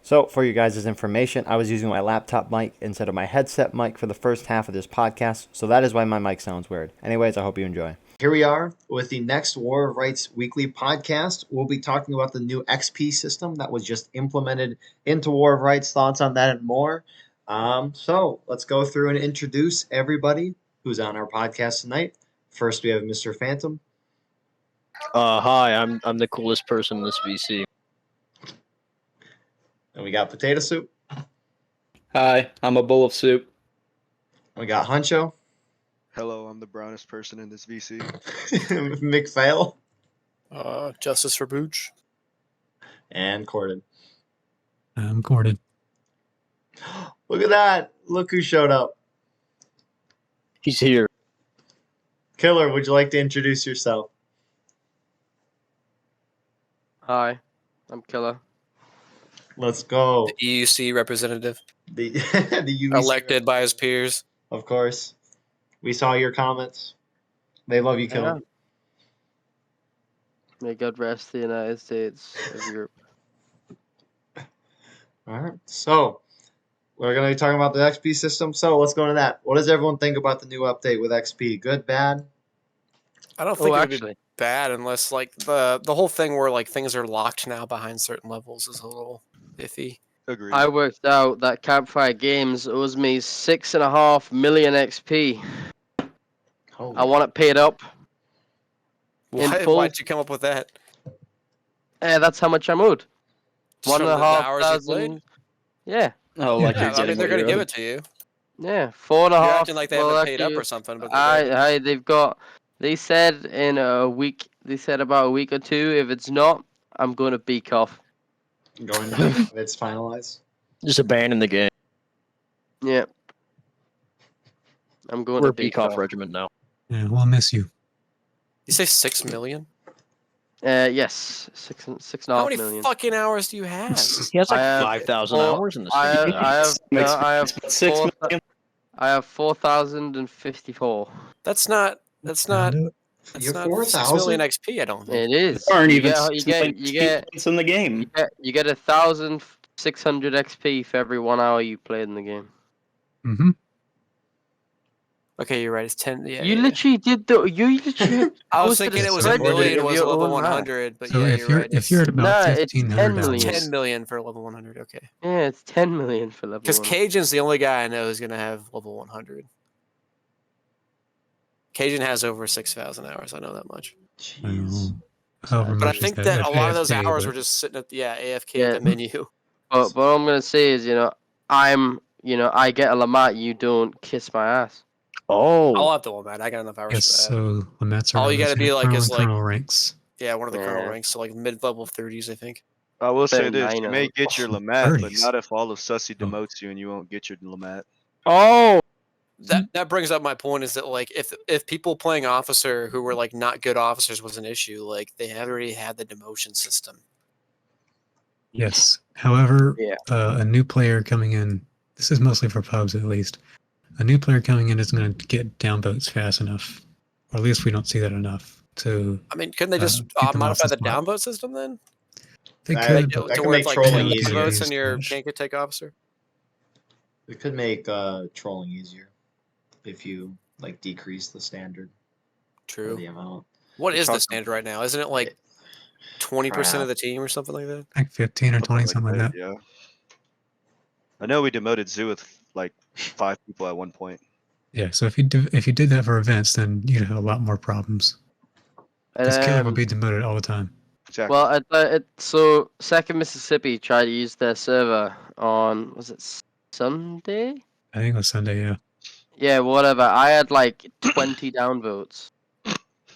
So, for you guys' information, I was using my laptop mic instead of my headset mic for the first half of this podcast, so that is why my mic sounds weird. Anyways, I hope you enjoy. Here we are with the next War of Rights weekly podcast. We'll be talking about the new XP system that was just implemented into War of Rights, thoughts on that and more. So, let's go through and introduce everybody who's on our podcast tonight. First, we have Mr. Fantom. Hi, I'm the coolest person in this VC. And we got Potato Soup. Hi, I'm a bowl of soup. We got Huncho. Hello, I'm the brownest person in this VC. McPhail. Justice for Booch. And Corden. I'm Corden. Look at that. Look who showed up. He's here. Killer, would you like to introduce yourself? Hi, I'm Killer. Let's go. The EUC representative. The UBC elected by his peers. Of course. We saw your comments. They love you, Killer. May God rest the United States of Europe. All right. So, we're going to be talking about the XP system. So, let's go into that. What does everyone think about the new update with XP? Good, bad? I don't think it would be bad unless like the whole thing where like things are locked now behind certain levels is a little iffy. Agreed. I worked out that Campfire Games owes me 6.5 million XP. I want it paid up. Why'd you come up with that? That's how much I'm owed. Just from the hours you played? Yeah. Oh, like Yeah, you're I getting mean, they're what gonna you're give owed. it to you. Yeah, 4.5. You're acting like they well, haven't paid up actually, or something. But they've got. They said in a week. They said about a week or two. If it's not, I'm going to beak off. Going it's finalized. Just abandon the game. Yeah. I'm going We're to a beak off regiment now. Yeah, we'll miss you. you say 6 million? Yes, 6.5 How many million. fucking hours do you have? He has like I have 5,000 four- hours in this I game. have 6 4, million. I have 4,054. That's not. That's not. Do it. That's You're not 4,000? 6 million XP. I don't think. It is. There aren't You even get- you get- you get- points in the game. You get 1,600 XP for every 1 hour you played in the game. Mm-hmm. Okay, you're right. It's 10. Yeah. You yeah, literally did the. You literally. I was posted thinking a it was a spreadsheet million of was your level own math. 100, but So yeah, if you're you're right. if you're at about No, it's 1,500 10 hours, million. 10 million for level 100. Okay. Yeah, it's 10 million for level. Because 1. Cajun's the only guy I know who's gonna have level 100. Cajun has over 6,000 hours. I know that much. I don't Jeez. know, however But I much is think that a lot of those AFK, hours but were just sitting at AFK Yeah. at the menu. But what I'm gonna say is, I get a Lamont. You don't kiss my ass. I'll Oh, have to hold that. I got enough hours yes, for that. so Lamets are All you numbers gotta be in like colonel is and like colonel ranks. yeah, one of the colonel Yeah. ranks, so like mid-level 30s, I think. I will say Then this: I you know. may get your Lamat, but 30s. not if all of Sussy Oh. demotes you, and you won't get your Lamat. Oh. That brings up my point is that like if people playing officer who were like not good officers was an issue, like they had already had the demotion system. Yes. However, Yeah. a new player coming in. This is mostly for pubs, at least. A new player coming in isn't going to get downvotes fast enough, or at least we don't see that enough. To I mean, couldn't they just keep them off modify the the spot. downvote system then? they That- could, To but that could where make it's like trolling 20 easier. votes and you Smash. can't take officer? It could make trolling easier if you like decrease the standard or True. the amount. What is the talking- standard right now? Isn't it like 20% of the team or something like that? like 15 or 20, something like that. Yeah. I know we demoted Zoo with like 5 people at one point. Yeah. So if you did that for events, then you'd have a lot more problems. This killer would be demoted all the time. Exactly. Well, so Second Mississippi tried to use their server on Sunday? I think it was Sunday. Yeah. Yeah, whatever. I had like 20 downvotes.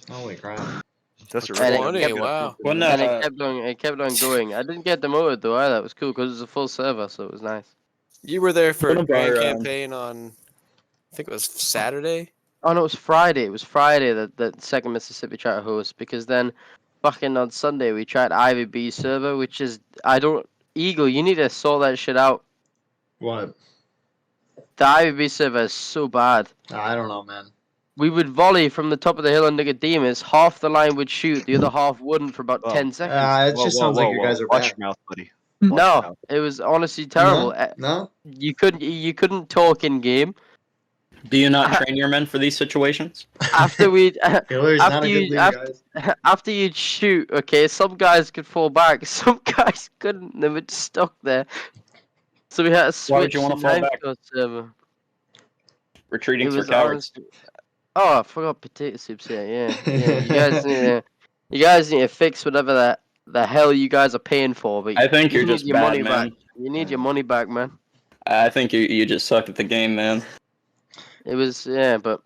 Holy crap. That's a and it really kept- good wow. improvement. Well, And no. it kept on going. I didn't get demoted though either. It was cool because it was a full server, so it was nice. You were there for One a of grand our, campaign on, I think it was Saturday. Oh no, it was Friday. It was Friday that Second Mississippi tried to host because then fucking on Sunday we tried Ivy B server, which is Eagle, you need to sort that shit out. What? The Ivy B server is so bad. I don't know, man. We would volley from the top of the hill on Nicodemus, half the line would shoot, the other half wouldn't for about Oh. 10 seconds. It just sounds like you guys are Watch bad. your mouth, buddy. No, it was honestly terrible. No? You couldn't talk in game. Do you not train your men for these situations? After we Hitler's not after a good you leader, guys. after you'd shoot, okay, some guys could fall back, some guys couldn't. They were just stuck there. So we had to switch. Why would you wanna to fall knife back? gun server. Retreating's It for was cowards. Oh, I forgot potato soups here. Yeah. You guys need to fix whatever the hell you guys are paying for. But I think you you're need just your bad, money man. back. You need your money back, man. I think you just suck at the game, man. It was but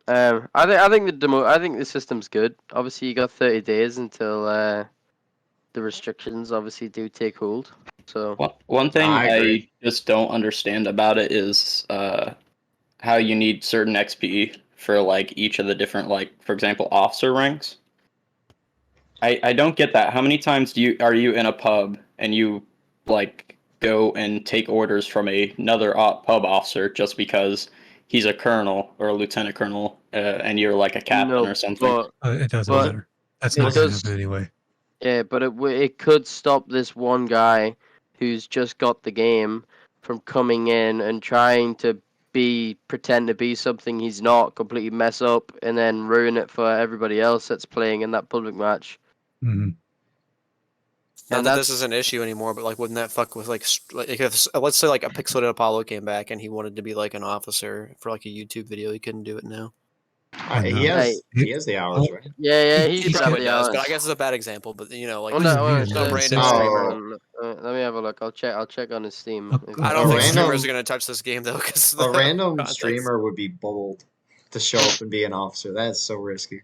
I think the system's good. Obviously, you got 30 days until the restrictions obviously do take hold. So One thing I agree. I just don't understand about it is how you need certain XP for like each of the different, like, for example, officer ranks. I don't get that. How many times are you in a pub and you like go and take orders from another pub officer just because he's a colonel or a lieutenant colonel and you're like a captain no, or something? It doesn't but matter. That's not going to because- happen anyway. yeah, but it could stop this one guy who's just got the game from coming in and trying to pretend to be something he's not, completely mess up, and then ruin it for everybody else that's playing in that public match. Hmm. Not And that this that's- is an issue anymore, but like, wouldn't that fuck with like if let's say like a Pixelated Apollo came back and he wanted to be like an officer for like a YouTube video, he couldn't do it now. He has the hours, right? Yeah, He he He should have probably the does, but hours. I guess it's a bad example. But you know, like Oh, What no, is no, weird, random it's- streamer. Let me have a look. I'll check on his Steam. Oh, If- I A don't think random- streamers are gonna touch this game though, because A random streamer would be bold to show up and be an officer. That's so risky.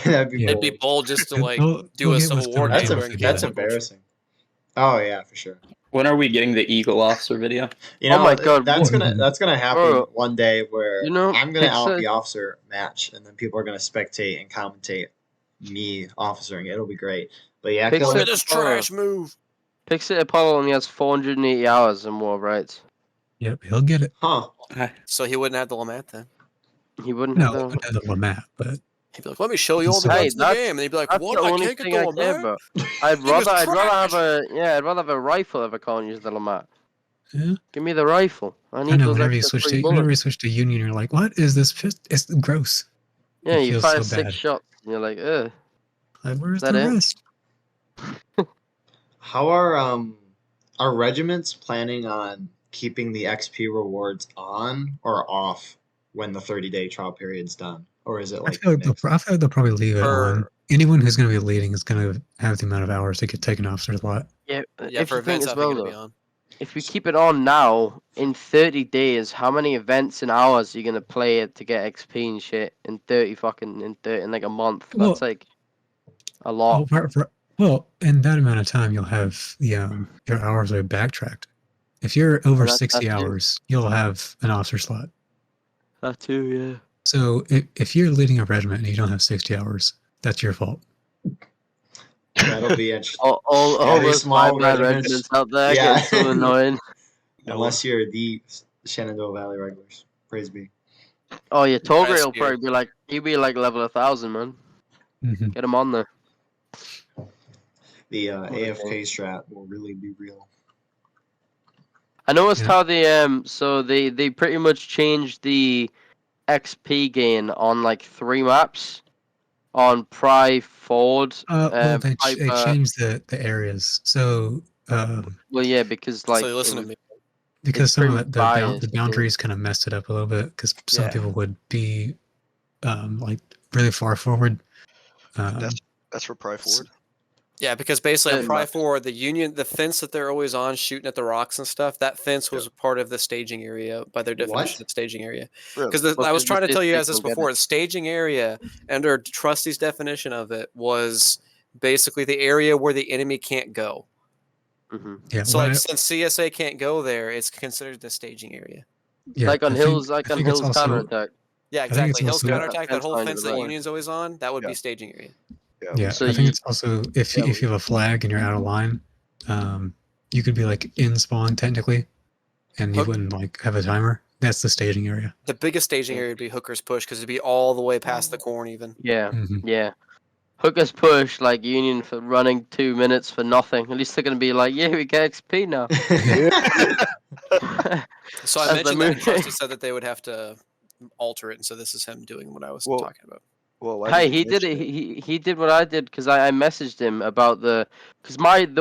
That'd be Yeah. It'd be bold just to like They'll do a get Civil what's War coming game to during them. That's cancel culture. embarrassing. Oh yeah, for sure. When are we getting the Eagle officer video? You know, Oh my God, that's what- gonna happen Bro, one day where you know, I'm gonna out Pixel- the officer match, and then people are gonna spectate and commentate me officering. It'll be great. But yeah, Pixel- Look Phil, at this trash move. Pixel Apollo only has 480 hours and more rights. Yep, he'll get it. huh? So he wouldn't have the Lamont then. He wouldn't No, have he the. wouldn't have the Lamat, but He'd be like, "Let me show you all the Hey, guns in the game," and he'd be like, That's "What? the I only can't get thing the I care Lamont." about. I'd Thing is rather have trash. I'd rather have a rifle if I can't use the Lamat. yeah. Give me the rifle. I I need know those whenever you extra switch free to whenever bullets. you switch to Union, you're like, what is this? It's gross. Yeah, it you feels fire so 6 bad. shots and you're like, ugh. Like, where's That the it? rest? How are regiments planning on keeping the XP rewards on or off when the 30-day trial period's done, or is it I like feel like mixed? I feel like they'll probably leave it For- on. Anyone who's going to be leading is going to have the amount of hours to get taken off their lot. Yeah, Yeah, if for you think events, as I think well it'll be though, on. if we keep it on now, in 30 days, how many events and hours are you gonna play it to get XP and shit in 30 in like a month? Well- That's like a lot. Well, in that amount of time, you'll have your hours are backtracked. If you're over that's 60 true. hours, you'll have an officer slot. That too, yeah. So if you're leading a regiment and you don't have 60 hours, that's your fault. That'll be interesting. All Very those small 5-man regiments. regiments out there Yeah. get so annoying. Unless you're the Shenandoah Valley Regulars. Praise be. Oh yeah, Tolgate will Rescue. probably be like he'll be like level 1,000, man. Mhm. Get him on there. The the AFK strat will really be real. I noticed Yeah. how they pretty much changed the XP gain on like 3 maps on Pry Ford. Well, they Piper- changed the areas. So Well, yeah, because like so listen it to was- me. because It's some of pretty the biased, yeah. boundaries kind of messed it up a little bit because some Yeah. people would be like really far forward. That's for Pry Forward. Yeah, because basically on Yeah, Pry but- 4, the fence that they're always on shooting at the rocks and stuff, that fence was part of the staging area by their definition What? of staging area. Really? Because Well, I was 'cause trying to the tell you guys districts this don't get before. The staging area, under Trusty's definition of it, was basically the area where the enemy can't go. Mhm. Yeah, So, what like, I- since CSA can't go there, it's considered the staging area. yeah, like on I think- Hills, I think it's also- counterattack. Yeah, think it's exactly. Hills also- counterattack, that Fence whole line fence is that right. Union's always on, that would Yeah. be staging area. Yeah, So I think you- it's also if you have a flag and you're out of line, you could be like in spawn technically, and you Hook- wouldn't like have a timer. That's the staging area. The biggest staging area would be Hooker's Push because it'd be all the way past the corn even. Yeah, Mhm. yeah. Hookers push like Union for running 2 minutes for nothing. At least they're gonna be like, yeah, we get XP now. So I As the mentioned that, and movie- Trusty said that they would have to alter it, and so this is him doing what I was Well, talking about. Well, why Hey, did he did it. He did what I did because I messaged him about the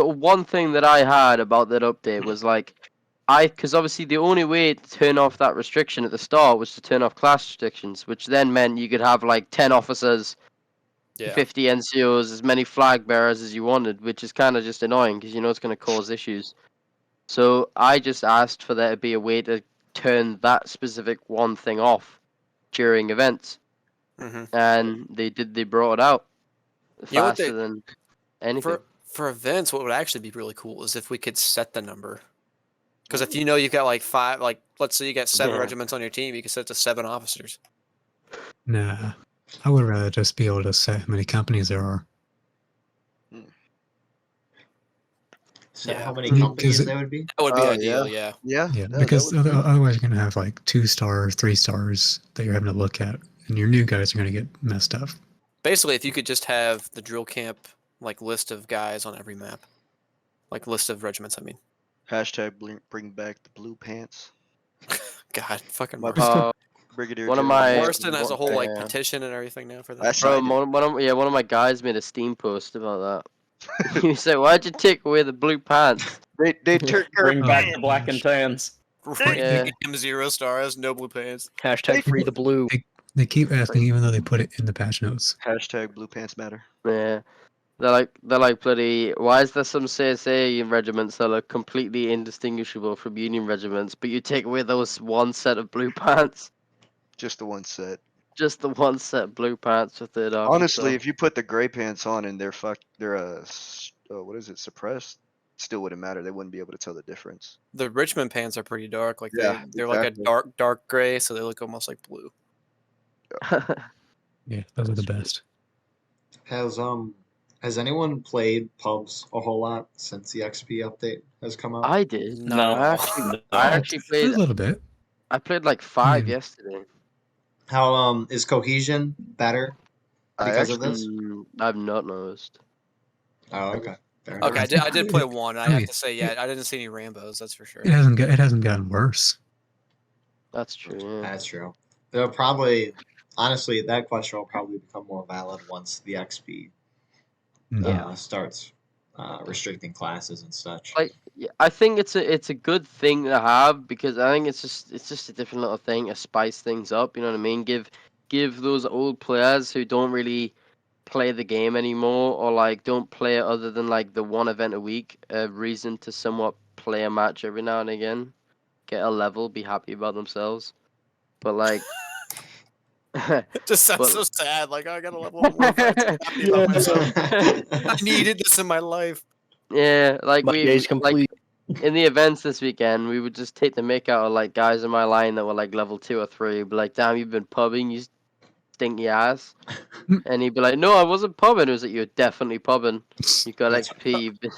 one thing that I had about that update was like because obviously the only way to turn off that restriction at the start was to turn off class restrictions, which then meant you could have like 10 officers, Yeah. 50 NCOs, as many flag bearers as you wanted, which is kind of just annoying because you know it's going to cause issues. So I just asked for there to be a way to turn that specific one thing off during events. Mm-hmm. And they brought it out You know what faster than anything. For events, what would actually be really cool is if we could set the number. Because if you know you've got like 5, like let's say you got 7 Yeah. regiments on your team, you can set it to 7 officers. Nah, I would rather just be able to set how many companies there are. So Yeah. how many Mm, companies 'cause that would be? That would be Oh, ideal, yeah. Yeah. Yeah, that because would be- otherwise you're gonna have like 2 stars, 3 stars that you're having to look at, and your new guys are gonna get messed up. Basically, if you could just have the drill camp like list of guys on every map, like list of regiments. I mean, hashtag bring back the blue pants. God, fucking My- Marston. Brigadier One of General my- Marston has a whole like Yeah. petition and everything now for that. That's- Bro, Signed one of my guys made a Steam post about that. He said, "Why'd you take away the blue pants?" They turned Bring back Oh, the black and tans. Yeah. Him 0 stars, no blue pants. Hashtag free the blue. They keep asking even though they put it in the patch notes. hashtag blue pants matter. Yeah. They're like bloody. Why is there some CSA regiments that are completely indistinguishable from Union regiments, but you take away those one set of blue pants? Just the one set. Just the one set of blue pants with it on. Honestly, if you put the gray pants on and they're what is it, suppressed, still wouldn't matter. They wouldn't be able to tell the difference. The Richmond pants are pretty dark. Like Yeah, they're like a exactly. dark gray, so they look almost like blue. Yeah, those are the best. Has anyone played pubs a whole lot since the XP update has come out? I did. No. I actually A played. little bit. I played like 5 Yeah. yesterday. How is cohesion better because of this? I've not noticed. Oh, okay. Fair enough. Okay, I did play 1. I Oh, have yeah. to say, yeah, I didn't see any Rambos. That's for sure. It hasn't gotten worse. That's true. Yeah. That's true. They'll probably, honestly, that question will probably become more valid once the XP Mhm. starts restricting classes and such. Like, yeah, I think it's a good thing to have because I think it's just a different little thing to spice things up. You know what I mean? Give those old players who don't really play the game anymore or like don't play it other than like the one event a week a reason to somewhat play a match every now and again, get a level, be happy about themselves. But like. It just sounds But- so sad. Like, I got a level more. Happy about myself. I needed this in my life. Yeah, like My day's like complete. in the events this weekend, we would just take the mick out of like guys in my line that were like level 2 or 3. Be like, damn, you've been pubbing, you stinky ass. And he'd be like, no, I wasn't pubbing. It was like, you're definitely pubbing. You got That's XP. You've been...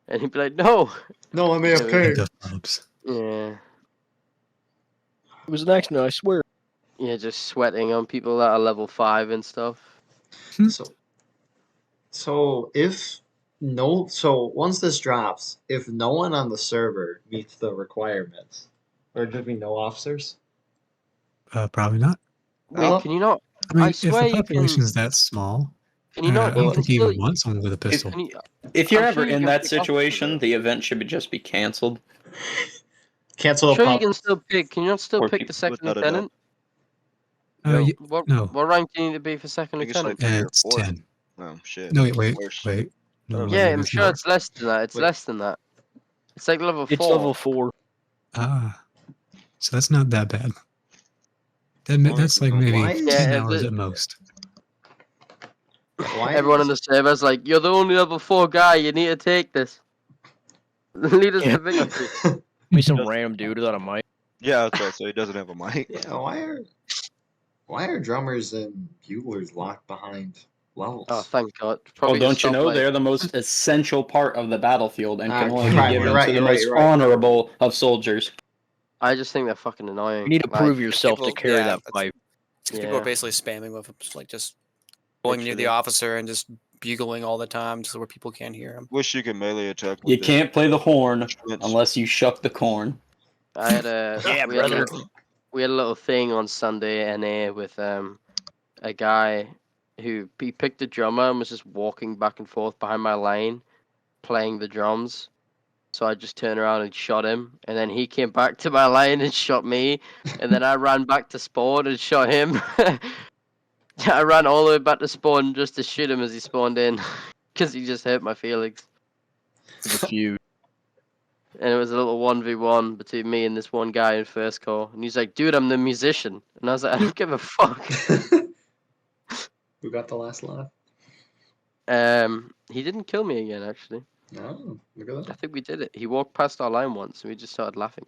And he'd be like, no. No, I'm Hate AFK. the pubs. Yeah, It was an accident, I swear. yeah, just sweating on people that are level 5 and stuff. So once this drops, if no one on the server meets the requirements, or there be no officers? Probably not. Wait, Oh. can you not? I mean, I if swear the you population can. is that small, Can you not? I don't You can think you still. even want someone with a pistol. Can you, If you're I'm ever sure you in can that pick officers, situation, though. the event should just be canceled. Cancel a Sure, you pub. can still pick. Can you not still Or pick people the second without a doubt. lieutenant? Yeah, What no. what rank do you need to be for second I think it's like lieutenant? 3 or It's 4. 10. Oh shit. No, wait. Worse. No, Yeah, I'm it's sure not. it's less than that. It's Wait. less than that. It's like level 4. It's level 4. Ah, so that's not that bad. That's like maybe Why is- 10 Yeah, hours the- at most. Why Everyone is- in the server's like, you're the only level 4 guy. You need to take this. Lead us Yeah. to victory. Be some random dude without a mic. Yeah, that's right. So he doesn't have a mic. Yeah, why are drummers and buglers locked behind levels? Oh, thank God. Well, Probably to don't you stop, know like- they're the most essential part of the battlefield and can Ah, only you're right, be given you're right, to the you're right, most you're right. honorable of soldiers. I just think they're fucking annoying. You need to Like, prove yourself to people- carry yeah, that that's- pipe. People Yeah. are basically spamming with just going near the Literally. officer and just bugling all the time just where people can't hear him. Wish you could melee attack. You with the can't play the horn instruments. unless you shuck the corn. I had a Yeah, we had a brother. we had a little thing on Sunday NA with a guy who he picked a drummer and was just walking back and forth behind my lane, playing the drums. So I just turned around and shot him, and then he came back to my lane and shot me, and then I ran back to spawn and shot him. I ran all the way back to spawn just to shoot him as he spawned in, because he just hurt my feelings. The feud. And it was a little 1v1 between me and this one guy in first core. And he's like, dude, I'm the musician. And I was like, I don't give a fuck. Who got the last laugh? He didn't kill me again, actually. No, look at I that. think we did it. He walked past our line once and we just started laughing.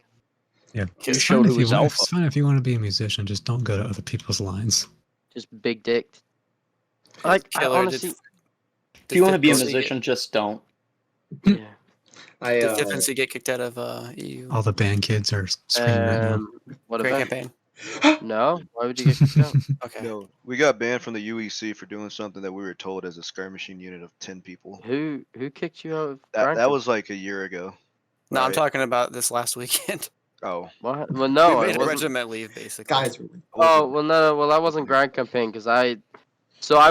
Yeah, You it's showed fine, who if you was want, alpha. it's fine if you want to be a musician. Just don't go to other people's lines. Just big dicked. Like, I Killer, honestly... If you want to be a Fifth musician, just don't. Yeah. Did Fifth get kicked out of EU? All the band kids are screaming right now. What Great about? campaign. No? Why would you get kicked out? Okay. No, we got banned from the UEC for doing something that we were told as a skirmishing unit of 10 people. Who kicked you out of That Franklin? was like a year ago. No, I'm right? talking about this last weekend. Oh, What? Well, no, we it made a wasn't. regiment leave, basically. Guys, Oh, well, no, well, that wasn't Grand Campaign, because I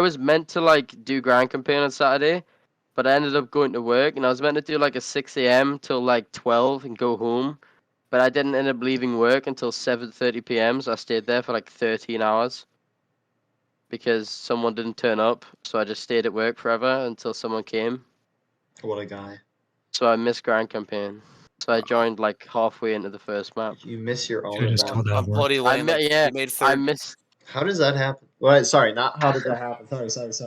was meant to, like, do Grand Campaign on Saturday, but I ended up going to work, and I was meant to do, like, a 6 a.m. till, like, 12 and go home, but I didn't end up leaving work until 7:30 p.m., so I stayed there for, like, 13 hours, because someone didn't turn up, so I just stayed at work forever until someone came, what a guy. so I missed Grand Campaign. So I joined, like, halfway into the first map. You miss your own Should've just event. told out I'm work. bloody lame. Like, yeah, we made I third. missed... How does that happen? Well, sorry, not how did that happen. Sorry.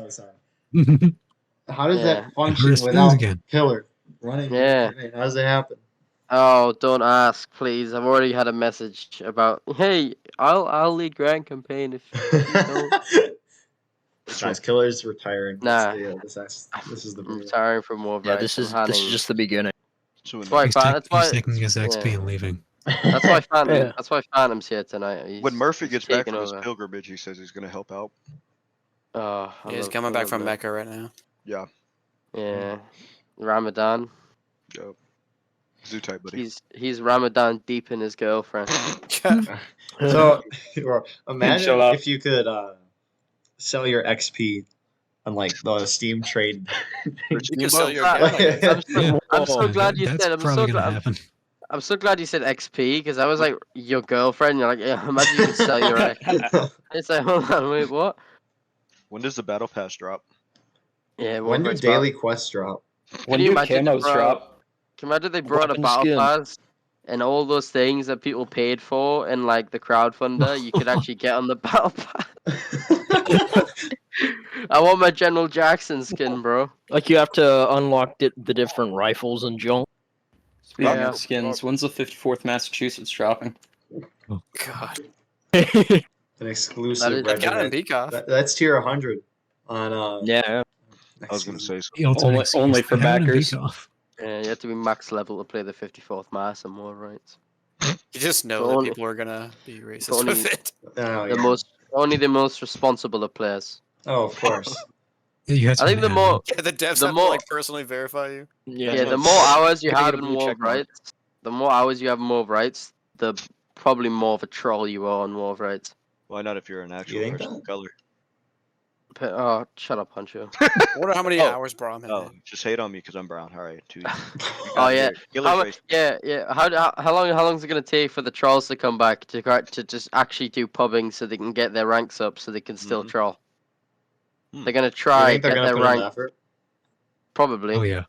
How does Yeah. that function Hurt his feelings without again. Killer running? Yeah. How does it happen? Oh, don't ask, please. I've already had a message about, hey, I'll lead Grand Campaign if you don't. Guys, Killer's retiring. Nah. This is the I'm video. retiring from War of Yeah, Rights. this is I'm this is handing- just the beginning. so That's why He's, Fan- that's he's why taking his XP yeah. and leaving. That's why Phantom. Yeah. That's why Phantom's here tonight. when Murphy he's gets back taking from his over. pilgrimage, he says he's going to help out. Oh, I He's love- coming I back love from that. Mecca right now. Yeah, Yeah, Ramadan. yep. Zoo type, buddy. He's Ramadan deep in his girlfriend. So, imagine Chill out. if you could sell your XP on like the Steam trade. You can sell your Ah, gun, I guess. I'm so Whoa, glad you That's said. I'm probably so gonna glad. happen. I'm so glad you said XP because I was like your girlfriend. You're like, yeah. Imagine you could sell your. It's like, hold on, wait, what? When does the battle pass drop? Yeah, When do Warcraft's daily quests drop? When you do imagine camos bro- drop? Can you imagine they brought a Weapon battle skin. pass and all those things that people paid for in like the crowdfunder, you could actually get on the battle pass. I want my General Jackson skin, bro. Like you have to unlock the different rifles and junk. Speaking Yeah. of skins, when's the 54th Massachusetts dropping? God. An That exclusive is- I've got him regiment. peek off. That's tier 100 on Yeah. I was going to say so. The ultimate Only- excuse only to for have it and backers. beat off. Yeah, you have to be max level to play the 54th Mass and more rights. You just know But that only- people are gonna be racist only- with it. Oh, The yeah. only the most responsible of players. Oh, of course. Yeah, you had to I think be the an more Yeah, the devs The have more- to like personally verify you. yeah, the more hours you Gotta have get a in blue War check of mark. Rights, the more hours you have in War of Rights, the probably more of a troll you are on War of Rights. Why not if you're an actual think person that? of color? Oh, shut up, Huncho. I wonder how many Oh. hours Brom had. Oh, just hate on me because I'm brown. All right, too easy. Oh yeah, Killer's how, race. yeah. How long is it gonna take for the trolls to come back to just actually do pubbing so they can get their ranks up so they can still Mhm. troll? Hmm. They're gonna You try think they're get gonna their put in rank the effort? probably. Oh yeah.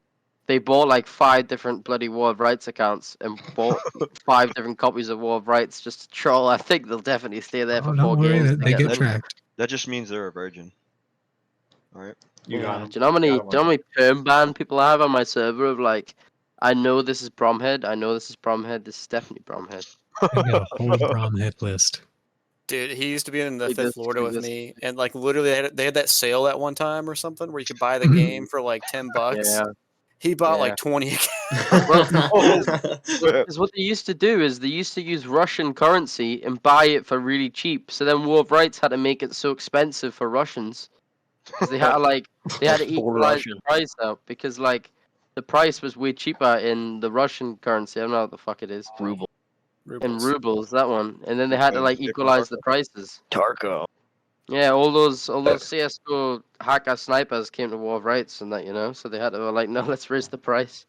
They bought like 5 different bloody War of Rights accounts and bought 5 different copies of War of Rights just to troll. I think they'll definitely stay there Oh, for don't 4 worry, games. they, to they get them. tracked. That just means they're a virgin. All right. You got Yeah. him. Do you know how many? Got him Do you know how many perm ban people I have on my server? Of like, I know this is Bromhead. I know this is Bromhead. This is definitely Bromhead. They got a whole prom hit list. Dude, he used to be in the He Fifth does- Florida he with does. me, and like literally they had that sale at one time or something where you could buy the game for like $10. Yeah. He bought Yeah. like 20. Because what they used to do is they used to use Russian currency and buy it for really cheap. So then War of Rights had to make it so expensive for Russians because they had to Full equalize the Russian. price out because like the price was way cheaper in the Russian currency. I don't know what the fuck it is. Ruble. In rubles, that one, and then they had to Because like different equalize the market. prices. Tarko. Yeah, all those CS:GO hacker snipers came to War of Rights and that, so they had to like, no, let's raise the price.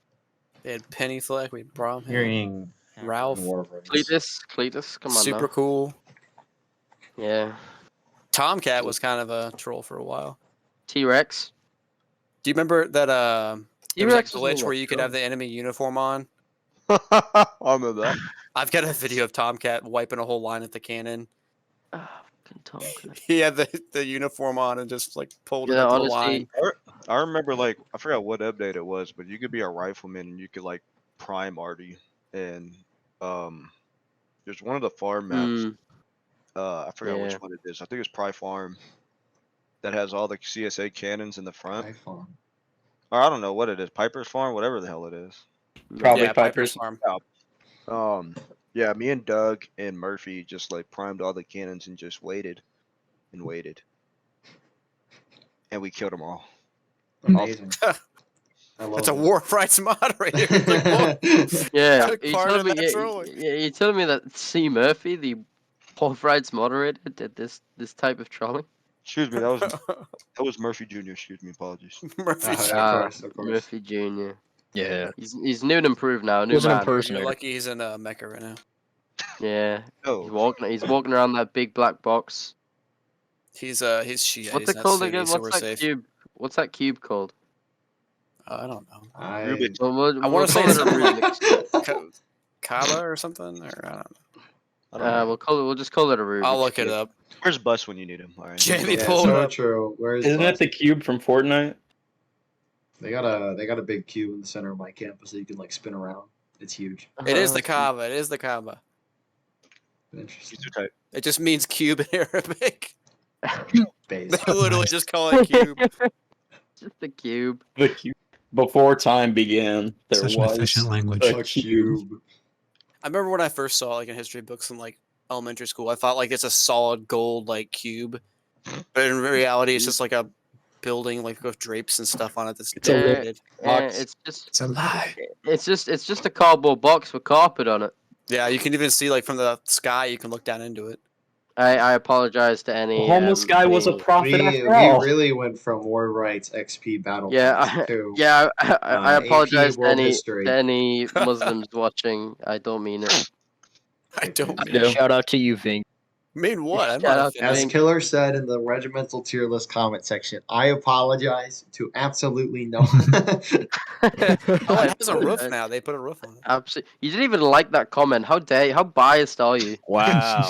They had Penny Fleck, we Brom, Hearing Ralph, Cletus, come on super now. cool. Yeah, Tomcat was kind of a troll for a while. T-Rex. Do you remember that there was T-Rex that was glitch where you could have the enemy uniform on? I remember that. I've got a video of Tomcat wiping a whole line at the cannon. Fucking Tomcat. He had the uniform on and just like pulled it Yeah, up to the honestly, line. I remember like I forgot what update it was, but you could be a rifleman and you could like prime Artie and there's one of the farm maps. I forgot which Yeah. one it is. I think it's Pry Farm that has all the CSA cannons in the front. Or I don't know what it is. Piper's Farm, whatever the hell it is. Probably Yeah, Piper's. Farm. Yeah, me and Doug and Murphy just like primed all the cannons and just waited and waited. And we killed them all. Amazing. That's a War of Rights moderator. It's like, whoa. Yeah, Took you part telling in me, that trolling. you telling me that C. Murphy, the War of Rights moderator, did this type of trolling? Excuse me, that was Murphy Jr. Excuse me, apologies. Murphy. Of course. Murphy Jr. Yeah. He's new and improved now. New Was an man. You're impersonator. lucky he's in Mecca right now. Yeah, Oh, he's walking around that big black box. He's Shia. What's He's it not called Sunni, again? so What's we're that safe. cube? What's that cube called? I don't know. Rubik. Well, I want to say call it's it a Rubik's. Kaaba or something, or I don't know. I don't know. We'll just call it a Rubik's. I'll look it Cube. up. Where's Bus when you need him? All right. Jamie Yeah, pulled so up. true. Where is Isn't Buzz? it the cube from Fortnite? They got a big cube in the center of my campus that you can like spin around. It's huge. It is the that's Kaaba. It is the Kaaba. Interesting. He's too tight. It just means cube in Arabic. Base. They literally just call it cube. Just a cube. The cube. Before time began, there Such was an efficient language. a cube. I remember when I first saw like in history books in like elementary school, I thought like it's a solid gold like cube, but in reality, it's just like a building like with drapes and stuff on it. That's It's a lit- decorated. Box. It's just It's a lie. it's just a cardboard box with carpet on it. Yeah, you can even see like from the sky, you can look down into it. I apologize to any The homeless guy was a any- prophet We after all. really went from War Rights XP Battle Yeah, Pass to I AP apologize World to History. any Muslims watching. I don't mean it. I don't I do. Shout out to you, Ving. mean what? I'm Shout not out to offended. As Thank- Killer said in the regimental tier list comment section, I apologize to absolutely no one. Oh, it has a roof now. They put a roof on it. Absolutely. You didn't even like that comment. How dare you? How biased are you? Wow.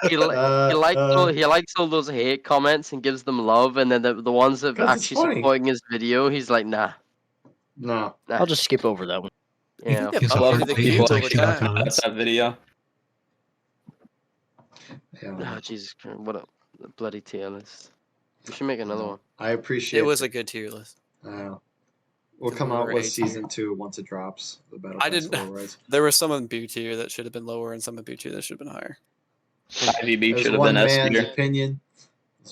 He likes all those hate comments and gives them love, and then the ones that 'Cause it's actually funny. supporting his video, he's like, nah. No. I'll just skip over that one. Yeah. Gives I a love heart the to cube over anti-hate time. comments. That's that video. Yeah. Oh, Jesus Christ. What a bloody tier list. We should make another one. I appreciate It was a good tier list. We'll Good come out order, with A tier. season 2 once it drops. The Battle I Pass didn't- War Rights. There were some in B tier that should have been lower, and some in B tier that should have been higher. IVB There's should have one been S man's tier. opinion.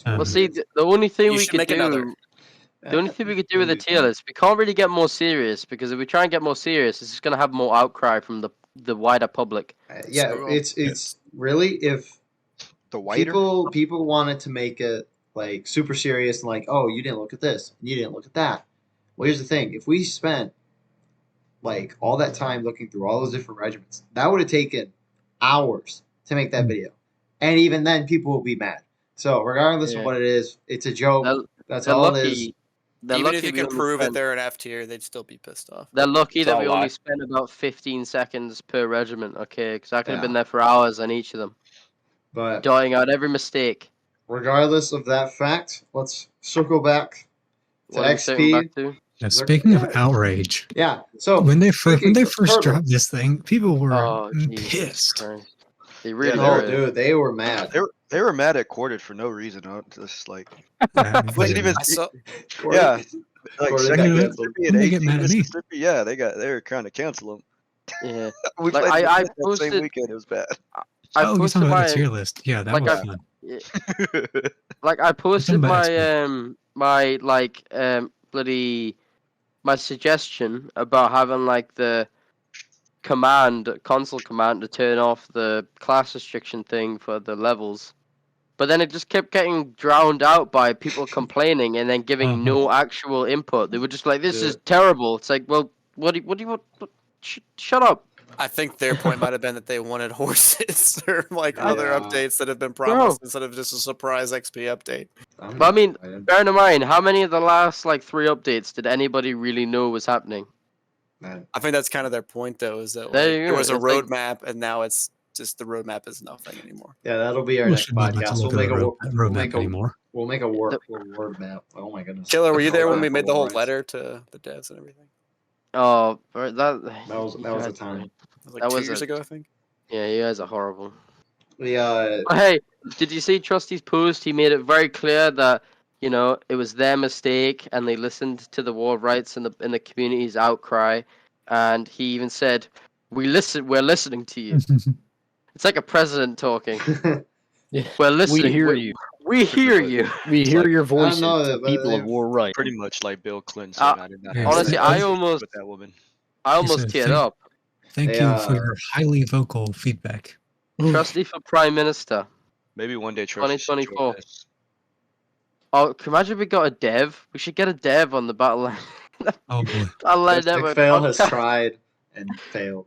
Well, see, the only thing You we should could make do, another. the only thing we could do with the tier list, we can't really get more serious because if we try and get more serious, it's just gonna have more outcry from the wider public. Yeah, So- it's really if The whiter. people wanted to make it like super serious and like, oh, you didn't look at this, and you didn't look at that. Well, here's the thing: if we spent like all that time looking through all those different regiments, that would have taken hours to make that video, and even then, people will be mad. So, regardless Yeah. of what it is, it's a joke. They're, That's they're all it is. lucky. They're Even lucky if you we can only prove that spent- they're an F tier, they'd still be pissed off. They're lucky It's that all we lie. only spent about 15 seconds per regiment, okay? Because I could have been Yeah. there for hours on each of them, But dotting out every mistake. regardless of that fact, let's circle back to What are we circling XP. back to? Now, speaking of outrage, Yeah. So when they first speaking of turtles- dropped this thing, people were Oh, Jesus pissed. Christ. They really oh, were. dude, they were mad. They were mad at Corded for no reason. Huh? Just like Wasn't even- I saw. yeah, like Corded second got canceled. Mississippi When and they get 18 mad at me. Mississippi. Yeah, they were trying to cancel them. Yeah. We Like, played I that same posted- weekend. It was bad. I oh, you're posted talking about my the tier list. Yeah, that like was I- fun. like I posted by my expert. bloody my suggestion about having like the console command to turn off the class restriction thing for the levels. But then it just kept getting drowned out by people complaining and then giving no actual input. They were just like, "This is terrible." It's like, well, what do you want? Shut up. I think their point might have been that they wanted horses or like other Yeah. updates that have been promised instead of just a surprise XP update. I'm But I mean, excited. bearing in mind, how many of the last like 3 updates did anybody really know was happening? Man. I think that's kind of their point, though, is that There like, you there go. was a It's like- roadmap, and now it's just the roadmap is nothing anymore. Yeah, that'll be our We next should not have to podcast. look We'll at make the a roadmap anymore. we'll make a word map. Oh my goodness. Killer, were you there when we Roadmap made the whole overrides. letter to the devs and everything? Oh, That was a time. It was like That 2 was years a- ago, I think. Yeah, you guys are horrible. Yeah. But hey, did you see Trusty's post? He made it very clear that it was their mistake, and they listened to the war of rights and the community's outcry, and he even said, We're listening to you." It's like a president talking. We're listening. We hear you. We hear you. We It's hear like- your voices, know, the but people of they've war right. Pretty much like Bill Clinton saying, "I did not Yeah, have honestly, anything I to do almost- with that woman." I almost said, teared up. Thank They, you for your highly vocal feedback. Trusty for Prime Minister. Maybe one day Trusty should join 2024. us. Oh, can you imagine if we got a dev? We should get a dev on the battle line. Oh boy. Battle This Network McPhail has podcast. tried and failed.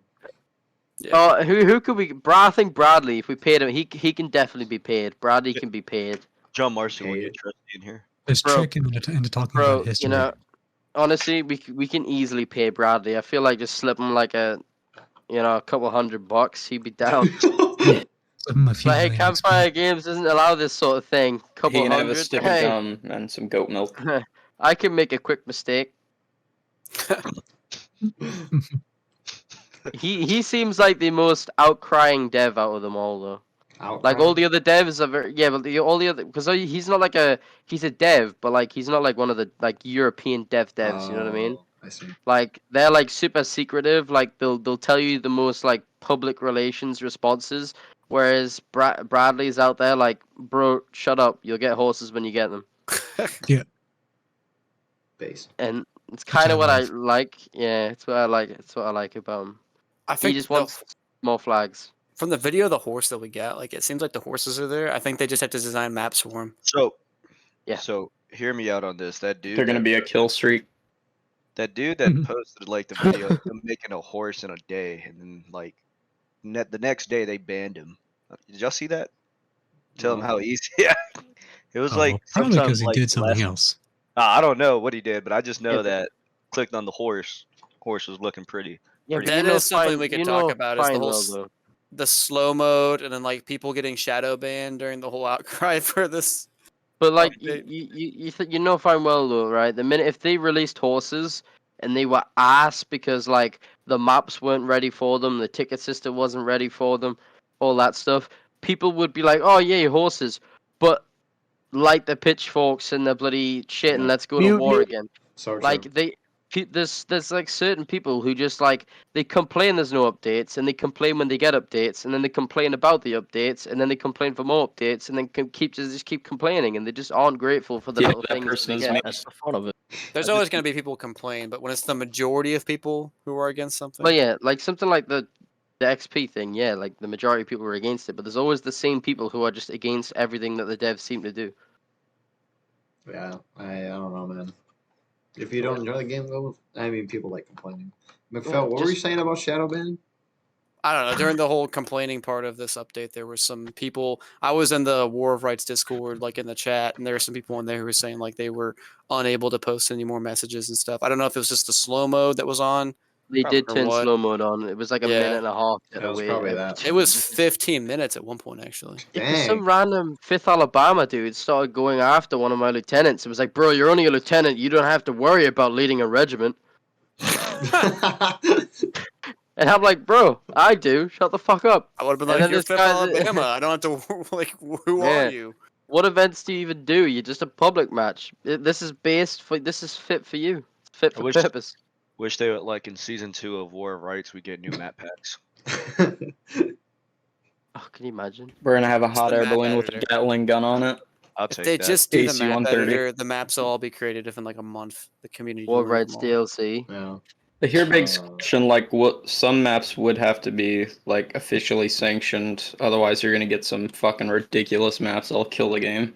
Oh, who could we? I think Bradley. If we paid him, he can definitely be paid. Bradley can be paid. John Marston would Paid. get Trusty in here. Let's Bro. trick him into talking Bro, about history. honestly, we can easily pay Bradley. I feel like just slip him like a couple $100. He'd be down. Give him a few Like, hey, million Campfire Games doesn't allow this sort of thing. He Couple can have a hundred. stick Hey, of gum and some goat milk. I can make a quick mistake. He seems like the most outcrying dev out of them all, though. Like all the other devs are very but all the other because he's not like he's a dev, but like he's not like one of the like European devs. You know what I mean? I see. Like they're like super secretive. Like they'll tell you the most like public relations responses, whereas Bradley's out there like, bro, shut up. You'll get horses when you get them. Base. And it's kind of what I love. like. Yeah, it's what I like. It's what I like about him. I He think just wants more flags. from the video of the horse that we got, like it seems like the horses are there. I think they just have to design maps for him. So, Yeah. So hear me out on this. That dude. They're gonna be a kill streak. That dude that posted like the video of him making a horse in a day, and then like the next day they banned him. Did y'all see that? Tell him No. how easy. Yeah. It was Oh, like probably sometimes, because he like, did something less- else. I don't know what he did, but I just know Yeah, but- that clicked on the horse. Horse was looking pretty. Yeah, Pretty but That is something we could talk about, is the fine whole well, s- though. The slow mode, and then like people getting shadow banned during the whole outcry for this. But like update. you know fine well though, right? The minute if they released horses and they were ass because like the maps weren't ready for them, the ticket system wasn't ready for them, all that stuff, people would be like, "Oh yeah, horses," but light the pitchforks and the bloody shit and Yeah. let's go to war again. So true. Like there's like certain people who just like they complain there's no updates and they complain when they get updates and then they complain about the updates and then they complain for more updates and then just keep complaining and they just aren't grateful for the Yeah, little that things that person they is get. made us for fun of it. There's always going to be people who complain, but when it's the majority of people who are against something, But yeah, like something like the XP thing, yeah, like the majority of people are against it, but there's always the same people who are just against everything that the devs seem to do. Yeah, I don't know, man. If you don't enjoy the game, go. I mean, people like complaining. McPhail, what were you just- saying about shadow ban? I don't know. During the whole complaining part of this update, there were some people. I was in the War of Rights Discord, like in the chat, and there were some people in there who were saying like they were unable to post any more messages and stuff. I don't know if it was just the slow mode that was on. They did Or turn what? slow mode on. It was like a Yeah. minute and a half. It was probably that. It was 15 minutes at one point, actually. Yeah, 'cause some Dang. random 5th Alabama dude started going after one of my lieutenants. It was like, bro, you're only a lieutenant. You don't have to worry about leading a regiment. And I'm like, bro, I do. Shut the fuck up. I would have been And like, then "You're this Fifth guy's- Alabama. I don't have to like. Who Yeah. are you?" What events do you even do? You're just a public match. This is fit for you. It's fit I for wish- purpose. Wish they would, like in season 2 of War of Rights, we get new map packs. Oh Can you imagine? We're gonna have a hot the air map balloon with a editor. Gatling gun on it. I'll If take they that. just do the map AC-130. editor, the maps will all be created within like a month. The community. War will learn Rights them all. DLC. Yeah. But here begs question, like, what some maps would have to be like officially sanctioned. Otherwise, you're gonna get some fucking ridiculous maps that'll kill the game.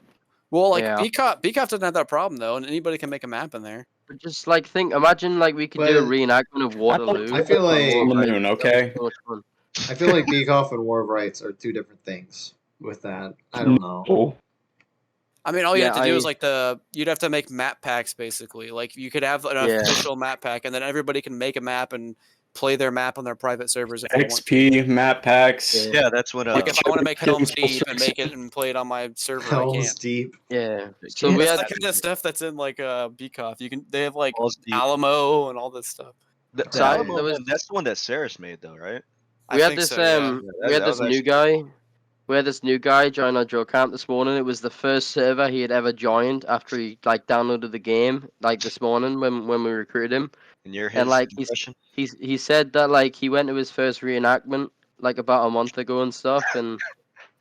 Well, like Yeah. BCOF doesn't have that problem though, and anybody can make a map in there. But just like imagine like we could do a But- reenactment of Waterloo. I feel on like- War On the Rights. moon, That would be okay? so much fun. I feel like Beak Off and War of Rights are two different things with that. I don't know. Oh, I mean, all you Yeah, have to do is like you'd have to make map packs basically. Like you could have an Yeah. official map pack, and then everybody can make a map and play their map on their private servers if they want. XP map packs. Yeah. Yeah, that's what. Like if I want to make Helm's Killing Deep and make it and play it on my server, I Hell's can't. Deep. Yeah. It So can't we That's had the kind of stuff that's in like BCOF. You can they have like Balls deep. Alamo and all this stuff. The So I- Alamo there was- one, that's the one that Saris made, though, right? I we had think this so, yeah. we had that this was new actually- guy. We had this new guy join our Joe camp this morning. It was the first server he had ever joined after he like downloaded the game like this morning when we recruited him. And you're And, like, impression? He said that like he went to his first reenactment like about a month ago and stuff, and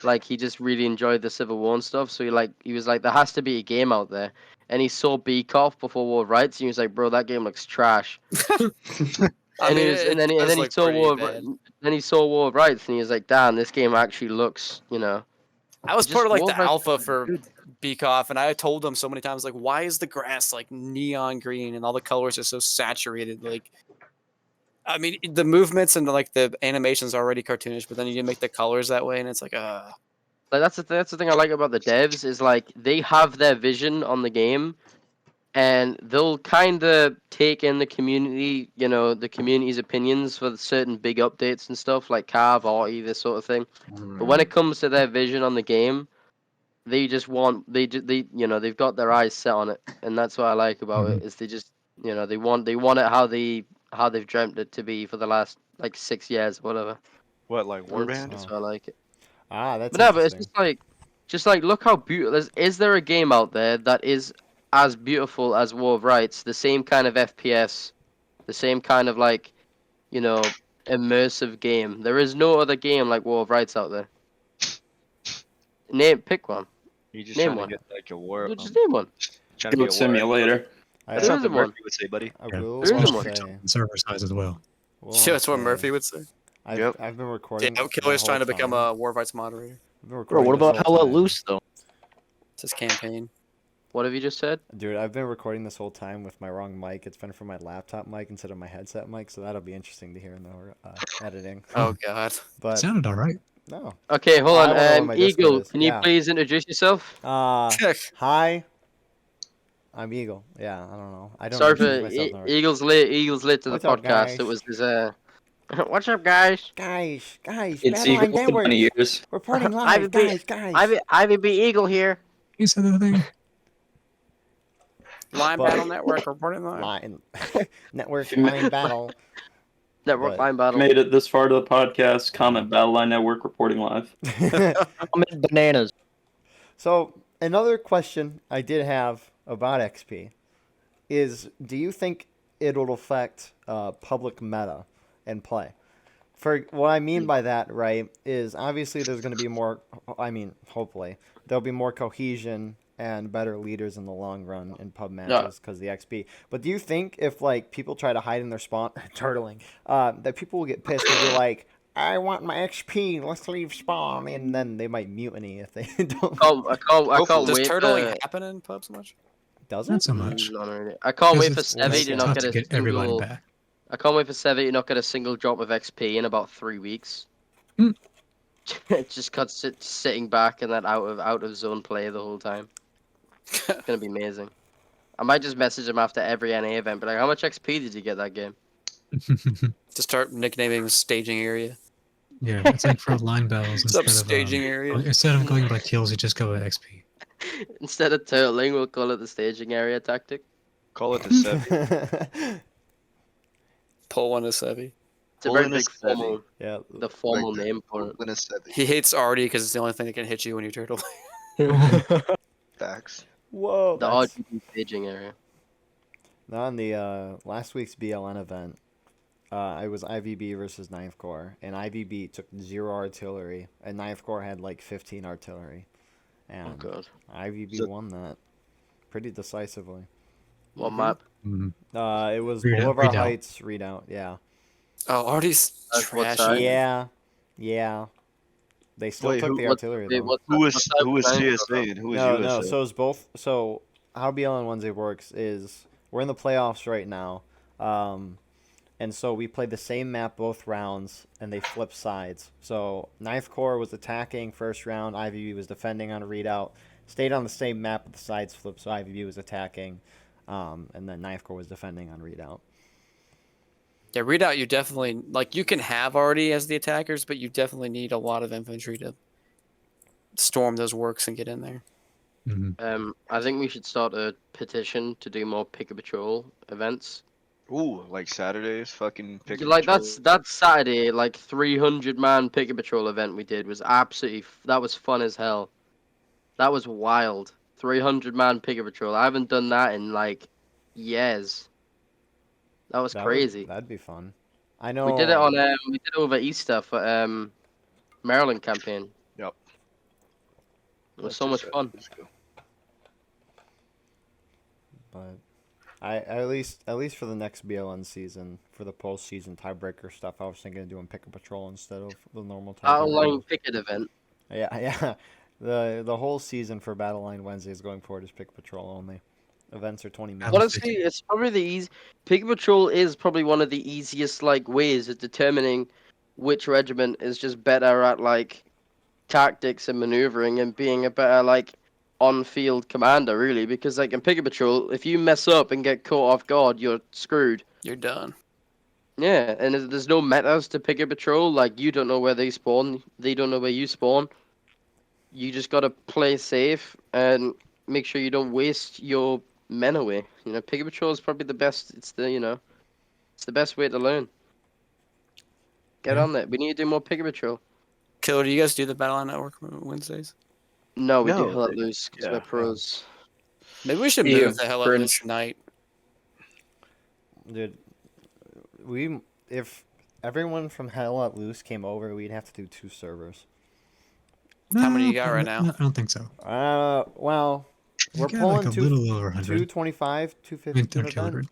like he just really enjoyed the Civil War and stuff. So he was like, there has to be a game out there. And he saw Beakoff before War of Rights, and he was like, bro, that game looks trash. I And, mean, and then does he look saw pretty War. bad. Then he saw War of Rights, and he was like, "Damn, this game actually looks, you know." I was just part of like War the of Rights alpha is for good. BCOF, and I told them so many times, like, why is the grass like neon green and all the colors are so saturated? Like, I mean, the movements and like the animations are already cartoonish, but then you can make the colors that way, and it's like, Like that's the thing I like about the devs is like they have their vision on the game, and they'll kind of take in the community, you know, the community's opinions for certain big updates and stuff like Carve, Arty, this sort of thing. But when it comes to their vision on the game, they just want they you know they've got their eyes set on it, and that's what I like about it is they just you know they want it how they've dreamt it to be for the last like 6 years, whatever. What, like And Warband? That's why I like it. That's But no, but it's interesting. just like look how beautiful. Is there a game out there that is as beautiful as War of Rights? The same kind of FPS, the same kind of like, you know, immersive game. There is no other game like War of Rights out there. Pick one. You just Name trying one. to get like a war. Dude, just name one. Trying to be a Goat war. Simulator. I, That's There something isn't one. Murphy would say, buddy. I Yeah. will There isn't say, one. Server size as well. yeah, that's what Murphy would say. I've, Yep. I've been recording. Yeah, the Killer's whole trying to become time. a War of Rights moderator. I've been Bro, recording what this about whole Hell Let time. Loose though? It's his campaign. What have you just said? Dude, I've been recording this whole time with my wrong mic. It's been from my laptop mic instead of my headset mic, so that'll be interesting to hear in the editing. Oh God. But Sounded all right. no. Okay, hold I wanna know what on. my Discord Eagle, is. can you Yeah. please introduce yourself? Hi. I'm Eagle. Yeah, I don't know. I don't Sorry for introduce myself nowhere. Eagle's late to the What's up, podcast. guys? It was his What's up, guys? Guys, It's Battle Line equal to Network. 20 years. Reporting Ivy live, B- guys. Ivy B Eagle here. You said the thing. Line But- Battle Network reporting live. Line. Network line battle. Network But- line battle. Made it this far to the podcast. Comment Battle Line Network reporting live. I'm in bananas. So, another question I did have about XP is, do you think it'll affect public meta and play? For what I mean by that, right, is obviously there's going to be more, I mean, hopefully, there'll be more cohesion and better leaders in the long run in pub matches because of the XP. But do you think if, like, people try to hide in their spawn, turtling, that people will get pissed and be like, I want my XP, let's leave spawn, and then they might mutiny if they don't. I can't Does wait turtling for... happen in pubs much? Does Not it? so much. Not really. I can't wait for Because Sevi Sevi to it's not tough get to a get everyone single... back. I can't wait for Sevi to not get a single drop of XP in about 3 weeks. Hmm. It just cuts it sitting back and then out of zone play the whole time. It's gonna be amazing. I might just message him after every NA event, but like, how much XP did you get that game? To start nicknaming staging area. Yeah, it's like for line battles What's up, instead staging area? instead of going by kills, you just go by XP. Instead of turtling, we'll call it the staging area tactic. Call it the seven. Pull one to Sevi. It's a very Pulling a big Sevi. formal, Yeah. the formal Like name for it. Pulling a seven. He hates Artie because it's the only thing that can hit you when you turtle. Facts. Whoa. The that's- RGB staging area. On the last week's BLN event, It was IVB versus Ninth Corps, and IVB took 0 artillery, and Ninth Corps had like 15 artillery, Oh and god. IVB So- won that pretty decisively. What map? Mhm. It was Redoubt- Boulevard Redoubt. Heights Redoubt. Yeah, Oh, Artie's That's what trash. side? yeah. They still Wait, took who- the What, artillery wait, though. what, Who what was side who was Ninth Corps, CSA and who was No, USA? no. So it's both. So how BL Wednesday works is we're in the playoffs right now, and so we played the same map both rounds, and they flip sides. So Ninth Corps was attacking first round, IVB was defending on a Redoubt. Stayed on the same map, but the sides flipped. So IVB was attacking, and then Ninth Corps was defending on Redoubt. Yeah, Redoubt, you definitely like you can have Artie as the attackers, but you definitely need a lot of infantry to storm those works and get in there. Mhm. I think we should start a petition to do more pick a patrol events. Ooh, like Saturdays, fucking pick. Like that's Saturday, like 300-man pick a patrol event we did was absolutely that was fun as hell. That was wild. 300-man pick a patrol. I haven't done that in like years. That was crazy. That'd be fun. I know. We did it on we did it over Easter for Maryland campaign. Yep. It was so much fun. But at least for the next BLN season, for the postseason tiebreaker stuff, I was thinking of doing pick a patrol instead of the normal Battle tiebreaker. line picket event. Yeah. The whole season for Battle Line Wednesdays going forward is pick a patrol only. Events are 20 minutes. Honestly, it's probably the easy. Pick a patrol is probably one of the easiest like ways of determining which regiment is just better at like tactics and maneuvering and being a better like on-field commander, really. Because like in pick a patrol, if you mess up and get caught off guard, you're screwed. You're done. Yeah, and there's no metas to pick a patrol. Like you don't know where they spawn, they don't know where you spawn. You just gotta play safe and make sure you don't waste your men away. You know, pick a patrol is probably the best. It's the it's the best way to learn. Get Yeah. on that. We need to do more pick a patrol. Killer, do you guys do the Battle Line Network Wednesdays? No, we No, do hell at they- loose because yeah, we're pros. Maybe we should Yeah, move the hell out Fringe. this night. Dude, if everyone from Hell Let Loose came over, we'd have to do 2 servers. How many you No, got right now? No, I don't think so. Well, You we're got, pulling like a little over 100. 225, I mean, 250 at a 200. time.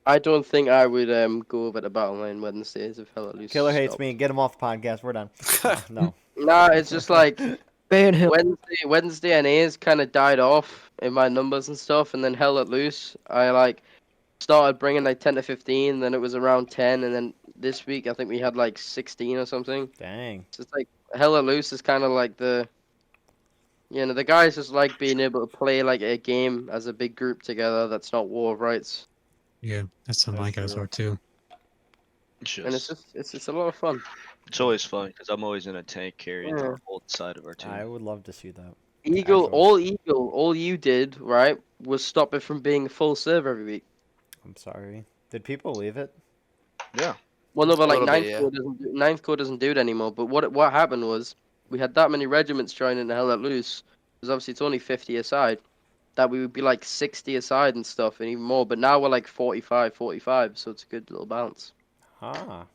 I don't think I would go over the battle line Wednesdays if hell at loose. Killer hates stopped. me. Get him off the podcast. We're done. No. Nah, it's just like Ban him. Wednesday and A's kind of died off in my numbers and stuff, and then hell at loose. I like started bringing like 10 to 15, then it was around 10, and then this week I think we had like 16 or something. Dang. So it's like hell at loose is kind of like the guys just like being able to play like a game as a big group together. That's not War of Rights, Yeah, that's some That's my guys true. are too. and it's just a lot of fun. It's always fun because I'm always in a tank carrying Yeah. the whole side of our team. I would love to see that. Eagle, Actually. all you did right was stop it from being a full server every week. I'm sorry. Did people leave it? Yeah. Well, no, but like little bit, Ninth Corps doesn't do it anymore. But what happened was we had that many regiments joining the Hell Let Loose. Because obviously it's only 50 aside. That we would be like 60 aside and stuff, and even more. But now we're like 45, so it's a good little bounce. Ah,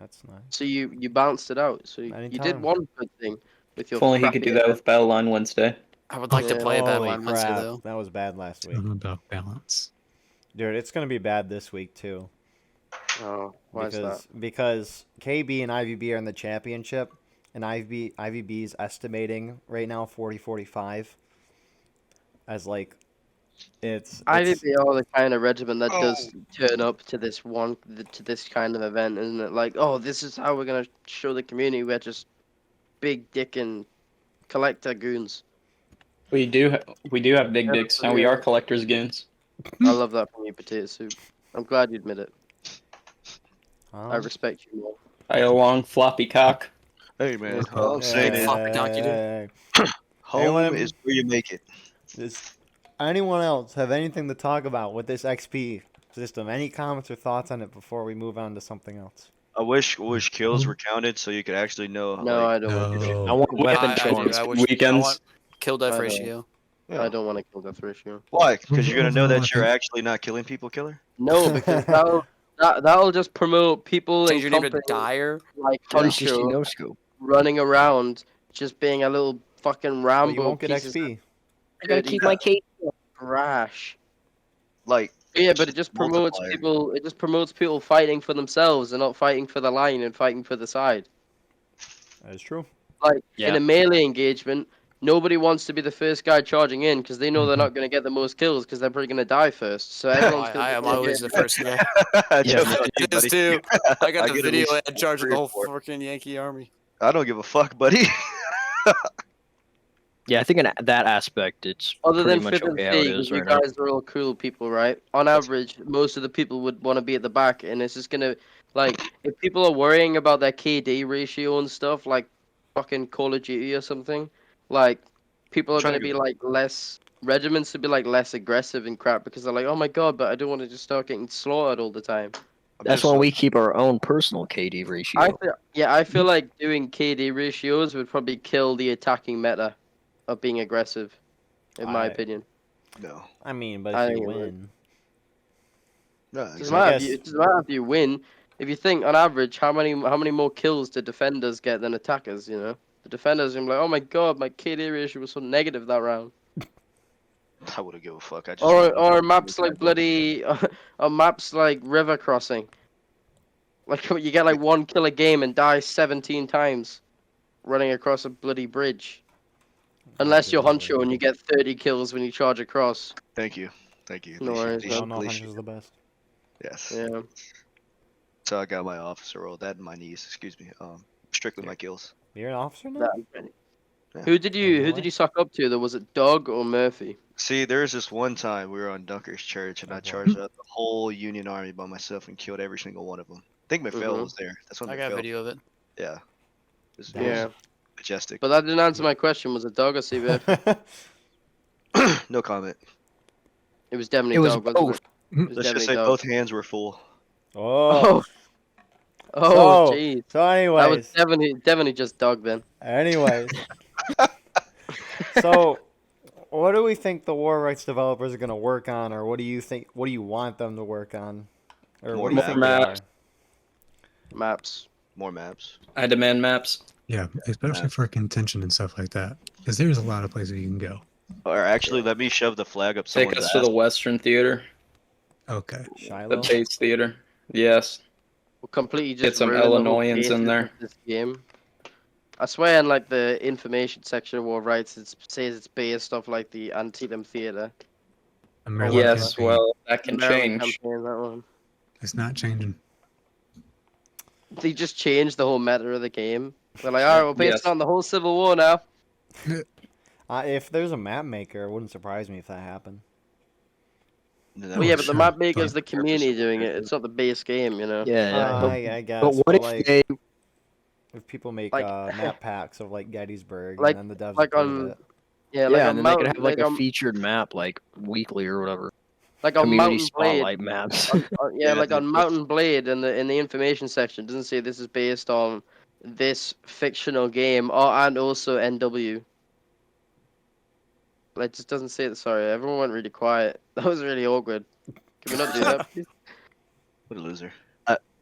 that's nice. So you bounced it out. So you did Anytime. one good thing with your. If only he could crappy do that event. with Battle Line Wednesday. I would like to Yeah. play a Battle Holy Line Wednesday crap. though. That was bad last week. Something about balance. Dude, it's going to be bad this week, too. Oh, why is that? Because KB and IVB are in the championship, and IVB is estimating right now 40-45 as like it's IVB are the kind of regiment that does turn up to this kind of event, isn't it? Like, oh, this is how we're gonna show the community we're just big dick and collector goons. We do have big dicks, and we are collectors goons. I love that from you, Potato Soup. I'm glad you admit it. Huh? I respect you more. I a long floppy cock. Hey man, Yeah. all I'm saying is Floppy donkey, dude. Hey, home Anyone- is where you make it. does anyone else have anything to talk about with this XP system? Any comments or thoughts on it before we move on to something else? I wish kills were counted so you could actually know. No, like, I don't want to. No. I want weapon I do. choice. I wish- Weekends. I want kill death I know. ratio. yeah. I don't want to kill death ratio. Why? Because you're gonna know Overall, I that you're think- actually not killing people, killer. No, because That'll just promote people Change in your name to companies Dyer. like 360 Huncho no scope. running around, just being a little fucking But Rambo you won't get piece of XP. I gotta dirty keep my cape. trash. Like, Yeah, but it just promotes multiplier. people. It just promotes people fighting for themselves and not fighting for the line and fighting for the side. That is true. Like in Yeah. a melee engagement, nobody wants to be the first guy charging in because they know they're Mhm. not going to get the most kills because they're probably going to die first. So Oh, everyone's I going to am be always the first guy. Just me on you, It is buddy. too. I got the get at video least ad charge of 3 the or whole 4. freaking Yankee army. I don't give a fuck, buddy. Yeah, I think in that aspect, it's Other pretty than much Fib and okay how it C, is you right now. guys are all cool people, right? On average, most of the people would want to be at the back, and it's just gonna like if people are worrying about their KD ratio and stuff, like fucking Call of Duty or something, like people are Trying gonna to be go- like less regiments to be like less aggressive and crap because they're like, oh my god, but I don't want to just start getting slaughtered all the time. That's why we keep our own personal KD ratio. I feel like doing KD ratios would probably kill the attacking meta of being aggressive, in my opinion. No. I mean, but I if think you it would. win, No, Doesn't exactly. matter guess- it doesn't matter if you win. If you think on average, how many more kills do defenders get than attackers? You know, the defenders are gonna be like, oh my god, my KD ratio was so negative that round. I wouldn't give a fuck. I just Or maps like bloody, or maps like River Crossing. Like you get like 1 kill a game and die 17 times, running across a bloody bridge. Unless you're Huncho and you get 30 kills when you charge across. Thank you. Thank you. No worries, I don't know. Hunch is the best. Yes. Yeah. So I got my officer role. That and my niece. Excuse me. Strictly my kills. You're an officer now. Who No did way. you suck up to? Though was it Doug or Murphy? See, there was this one time we were on Dunker's Church, and I charged out the whole Union Army by myself and killed every single one of them. I think McPhail was there. That's when I got a McPhail- video of it. Yeah. It was Yeah. majestic. But that didn't answer my question. Was it Doug or CBF? No comment. It was definitely It was Doug. Wasn't both. it? It was Let's just definitely say Doug. both hands were full. oh. Oh, So, jeez. so That was anyways, definitely just Doug then. anyways. So, what do we think the war rights developers are going to work on, or what do you think? What do you want them to work on, or what do you More think they are? maps. Maps. More maps. I demand maps. Yeah, especially for contention and stuff like that, because there's a lot of places you can go. Or actually, let me shove the flag up Take someone's us to ass. the Western Theater, Okay. the Shiloh. Chase Theater. Yes. We'll completely Get just some ruin the whole Illinoisans basis in there. of this game. I swear, in like the information section of War Rights, it says it's based off like the Antietam Theater. American Yes, campaign. well, that can Maryland change. campaign, that one. It's not changing. They just changed the whole meta of the game. They're like, alright, we're based Yes. on the whole Civil War now. If there's a map maker, it wouldn't surprise me if that happened. No, Well, yeah, but the sure, map maker's but- the community doing it. It's not the base game, you know. Yeah, yeah. But, I guess. but what if like, they? if people make Like- map packs of like Gettysburg, Like- and then the devs like approve on- it. Yeah, Yeah, like and then they could have like a featured map, like weekly or whatever. like on Community Mountain Blade. spotlight maps. Yeah, like the- on Mountain Blade in the information section, it doesn't say this is based on this fictional game and also NW. Like, it just doesn't say it. Sorry, everyone went really quiet. That was really awkward. Can we not do that, please? What a loser.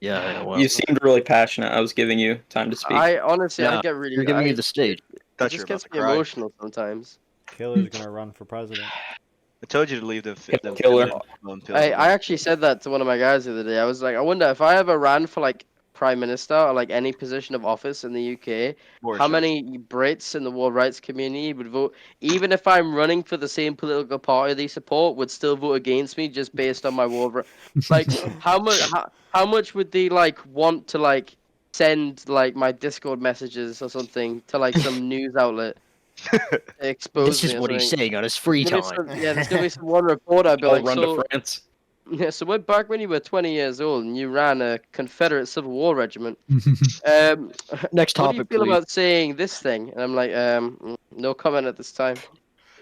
Yeah, I know. Well, You seemed really passionate. I was giving you time to speak. I honestly, I Yeah, get really. you're giving I, me the stage. it Thought you just were about gets to me cry. emotional sometimes. Killer's gonna run for president. I told you to leave them. Killer. Pills I alone. actually said that to one of my guys the other day. I was like, I wonder if I ever ran for like prime minister or like any position of office in the UK, More how shots. many Brits in the war rights community would vote, even if I'm running for the same political party they support, would still vote against me just based on my war. Like, how much would they like want to like send like my Discord messages or something to like some news outlet to expose This me is or what he's something? saying on his free There's time. gonna be some- yeah, there's gonna be some one reporter. I'd be I'll like, run so to France. yeah, so when back when you were 20 years old and you ran a Confederate Civil War regiment, Next what do you topic, feel please. about saying this thing? And I'm like, no comment at this time.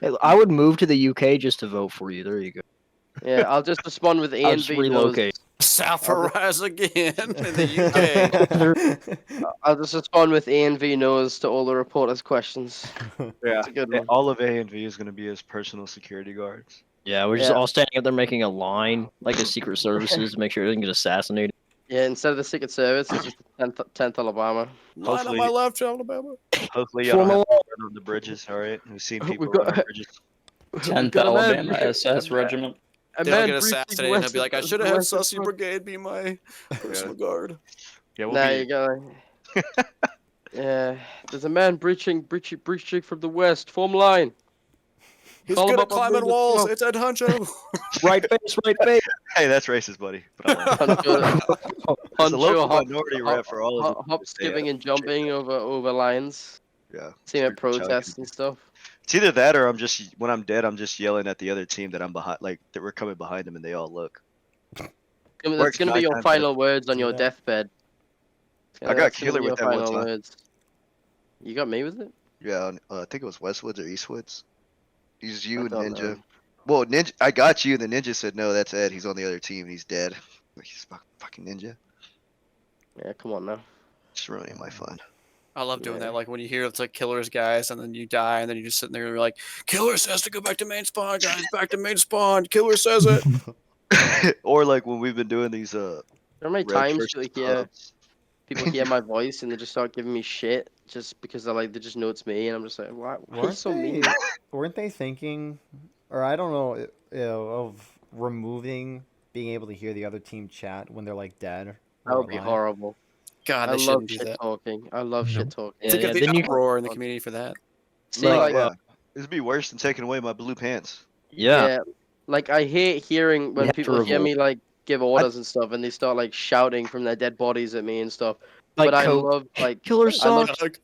Hey, I would move to the UK just to vote for you. There you go. Yeah, I'll just respond with I'll just ANV relocate. South rise again in the UK. I'll just respond with ANV knows to all the reporters' questions. Yeah. It's a good one. All of A and V is going to be his personal security guards. Yeah, we're just Yeah. all standing up there making a line, like the Secret Services, to make sure it doesn't get assassinated. Yeah, instead of the Secret Service, it's just the 10th Alabama. Line on Hopefully- my left, Alabama. Hopefully, y'all don't Form have a to run on the bridges. All right, we've seen people We've got- run on bridges. 10th got a man- Alabama SS Regiment. A They'll man get breaching assassinated, and he'll west be like, of- I should have had west of Sussy front." Brigade be my personal guard. Yeah, we'll Nah, be. you go. Yeah, there's a man breaching from the west. Form line. He's Call him good at up on climbing radio walls. show. It's Ed Huncho. Right face, right face. Hey, that's racist, buddy. But I like it. Huncho, It's a local hop, minority rep for all of them. hop, skipping, and jumping over lines. Yeah. Seen at Screw chugging. protests and stuff. It's either that or I'm just when I'm dead, I'm just yelling at the other team that I'm behind, like that we're coming behind them, and they all look. That's Works gonna be 9 your times final words on Do your that. deathbed. I got That's gonna Keeler be with your that one final time. words. You got me with it? Yeah, I think it was Westwoods or Eastwoods. He's you I and don't Ninja. know. Well, Ninja, I got you, and the Ninja said no, that's Ed. He's on the other team. He's dead. Like, he's fucking Ninja. Yeah, come on now. Just ruining my fun. I love doing Yeah. that. Like when you hear it's like Killer's guys, and then you die, and then you're just sitting there and you're like, Killer says to go back to main spawn, guys. Back to main spawn. Killer says it. Or like when we've been doing these How many red times versus do you hear pubs. people hear my voice and they just start giving me shit just because they just know it's me, and I'm just like, why are you Weren't so they, mean? weren't they thinking, or I don't know, of removing being able to hear the other team chat when they're like dead? That or would be alive? horrible. God, I they love shouldn't do shit that. talking. I love No. shit talking. Think Yeah, of the then you- uproar in the community for that. See, No, like, yeah. It'd be worse than taking away my blue pants. Yeah. like I hate hearing when have to people hear me revolt. like give orders and stuff, and they start like shouting from their dead bodies at me and stuff. Like But I Coke. love like Killer I love sucks.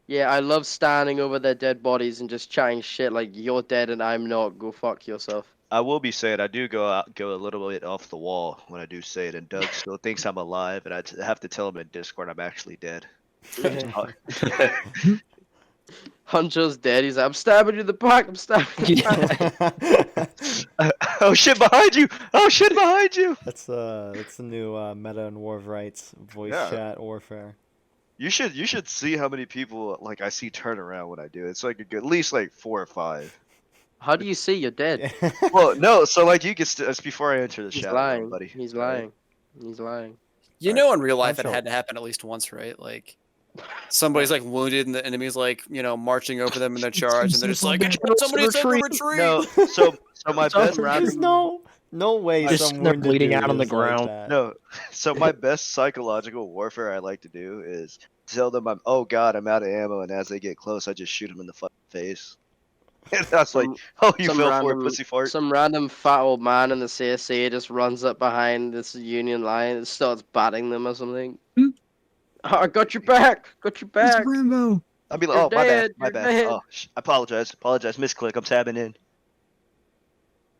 yeah, I love standing over their dead bodies and just chatting shit like you're dead and I'm not. Go fuck yourself. I will be saying I do go a little bit off the wall when I do say it, and Doug still thinks I'm alive, and I have to tell him in Discord I'm actually dead. Huncho's dead. He's like, I'm stabbing you in the back. I'm stabbing you in the back. Oh shit behind you! Oh shit behind you! That's the new meta in War of Rights voice Yeah. chat warfare. You should see how many people like I see turn around when I do it. It's like at least like 4 or 5. How do you see you're dead? Well, no, so like you can. That's before I enter the He's shadow, lying. buddy. He's Alright? lying. He's lying. You know, in real life, it Huncho. had to happen at least once, right? Like, somebody's like wounded, and the enemy's like, marching over them in their charge, and they're just like, somebody said to retreat. No, so my It's all best. random. There's no way Just some they're wounded bleeding dude out on the is like ground. that. No, so my best psychological warfare I like to do is tell them oh god, I'm out of ammo, and as they get close, I just shoot them in the fucking face. And that's like, oh, you some fell for random- it, pussy fart. Some random fat old man in the CSA just runs up behind this Union line and starts batting them or something. Hmm. Oh, I got your back. Got your It's back. Rambo. I'll be like, You're oh, my bad, dead, my you're bad. dead. Oh, I apologize, misclick, I'm tabbing in.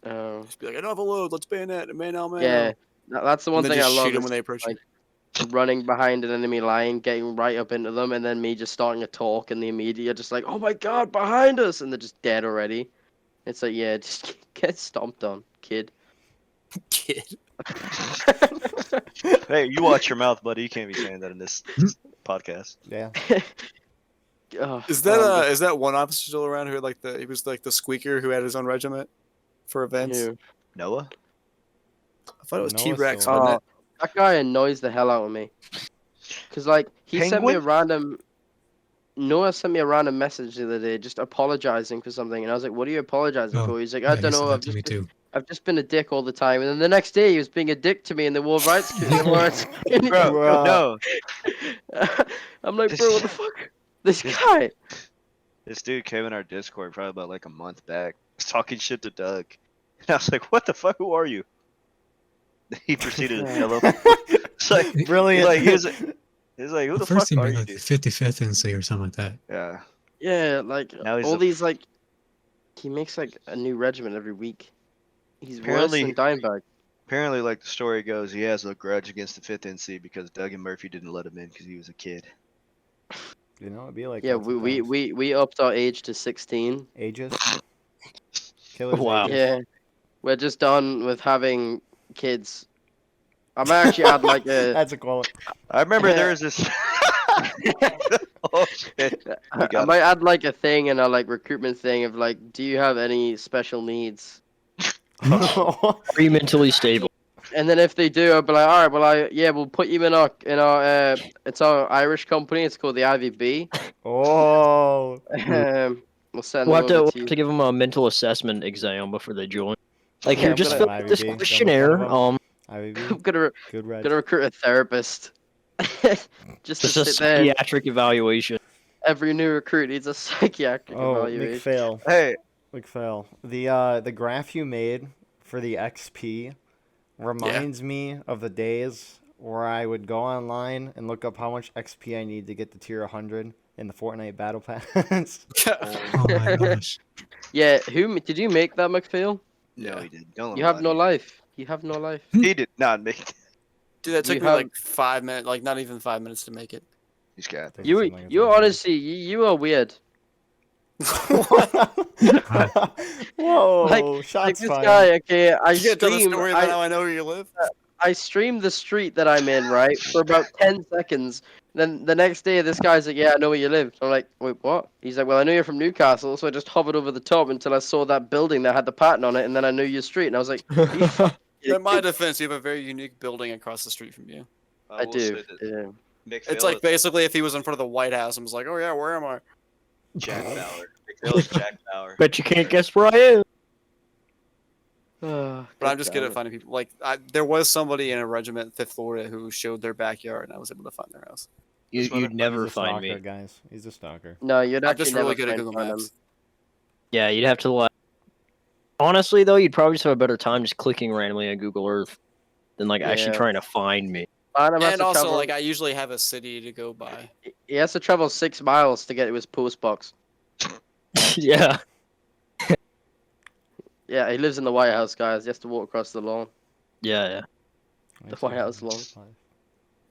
Oh, Just be like, enough of load. Let's bayonet. Man, man. yeah. That's the one And thing then I just love. shoot them is when they approach like, you. running behind an enemy line, getting right up into them, and then me just starting to talk, and the immediate just like, oh my god, behind us, and they're just dead already. It's like, yeah, just get stomped on, kid. Kid. Hey, you watch your mouth, buddy. You can't be saying that in this podcast. Yeah. Oh, Is that one officer still around who had he was like the squeaker who had his own regiment for events? you. Noah? I thought it was Noah's T-Rex, still wasn't Oh, it? that guy annoys the hell out of me. Cause like he sent me a Penguin? random. Noah sent me a random message the other day, just apologizing for something, and I was like, "What are you apologizing Oh, for?" He's like, Yeah, "I he don't said know. that to me too. I've just been a dick all the time." And then the next day, he was being a dick to me in the War of Rights. Bro, Bro. no. I'm like, bro, what the fuck? This guy. This dude came in our Discord probably about like a month back, was talking shit to Doug. And I was like, what the fuck? Who are you? He proceeded to tell him. It's like, Brilliant. like, he was like, who the First fuck he are made you, like dude? 55th NC or something like that. Yeah. Yeah, like Now he's all a- these like, he makes like a new regiment every week. He's Apparently- worse than Dimebag. Apparently, like the story goes, he has a grudge against the 5th NC because Doug and Murphy didn't let him in because he was a kid. It'd be like Yeah, that we sometimes. upped our age to 16. Ages. Killer's Wow. ages. Yeah, we're just done with having kids. I might actually add like a. That's a quality. I remember there was this. Oh shit! We I got might add like a thing in our like recruitment thing of like, do you have any special needs? Are you mentally stable? And then if they do, I'll be like, all right, well, we'll put you in our it's our Irish company. It's called the IVB. Oh, We'll send We'll them have to, over we'll to have you. to give them a mental assessment exam before they join. Like, Yeah, here, I'm just gonna- fill out this IVB, questionnaire. don't IVB, I'm gonna good red. recruit a therapist. Just to Just a sit there. And psychiatric evaluation. every new recruit needs a psychiatric Oh, evaluation. McPhail. Hey, McPhail. The graph you made for the XP reminds me of the days where I would go online and look up how much XP I need to get to tier 100 in the Fortnite Battle Pass. Oh my gosh. Yeah, did you make that, McPhail? no, he didn't. Don't You have no lie. life. You have no life. He did not make it. Dude, that took You me have- like 5 minutes, like not even 5 minutes to make it. He's got. Doesn't You seem like it's you worth it. honestly you are weird. Whoa, Like shots this fired. guy. Okay, I You gotta tell the stream. story about how I know where you live. I streamed the street that I'm in, right, for about 10 seconds. Then the next day, this guy's like, yeah, I know where you live. I'm like, wait, what? He's like, well, I know you're from Newcastle, so I just hovered over the top until I saw that building that had the pattern on it, and then I knew your street. And I was like, In my defense, you have a very unique building across the street from you. I will do. say that Yeah. Nick It's Phil like is basically if he was in front of the White House and was like, oh yeah, where am I? Jack Bauer. Nick Phil is Jack Bauer. Bet you can't guess where I am. But But I'm just good at finding people. Like, there was somebody in a regiment, 5th Florida, who showed their backyard, and I was able to find their house. You'd never He's a find stalker, me. guys. He's a stalker. No, you'd I'm actually just never really good at find Google him. Maps. Yeah, you'd have to like. Honestly, though, you'd probably just have a better time just clicking randomly on Google Earth than like actually Yeah. trying to find me. Fantom has And to also, travel- like, I usually have a city to go by. he has to travel 6 miles to get to his post box. Yeah. Yeah, he lives in the White House, guys. He has to walk across the lawn. Yeah. The White House lawn.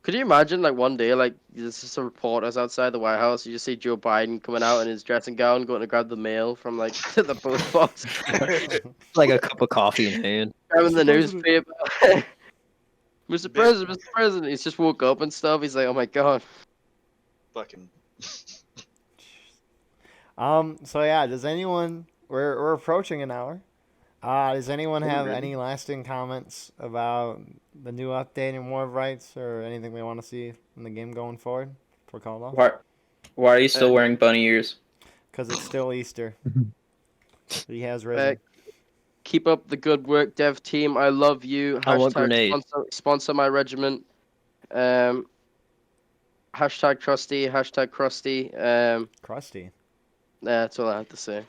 Could you imagine, like, one day, like, there's just some reporters outside the White House. You just see Joe Biden coming out in his dressing gown, going to grab the mail from, like, the post box. Like a cup of coffee in hand. Grabbing the Mr. newspaper. Mr. President, Mr. President. He's just woke up and stuff. He's like, oh my god. Fucking. So yeah, does anyone? We're approaching an hour. Does anyone have any lasting comments about the new update in War of Rights or anything they want to see in the game going forward for Call of? Why are you still wearing bunny ears? Because it's still Easter. He has risen. Back. Keep up the good work, dev team. I love you. I want grenades. Sponsor my regiment. Hashtag trusty. Hashtag crusty. Crusty. That's all I have to say.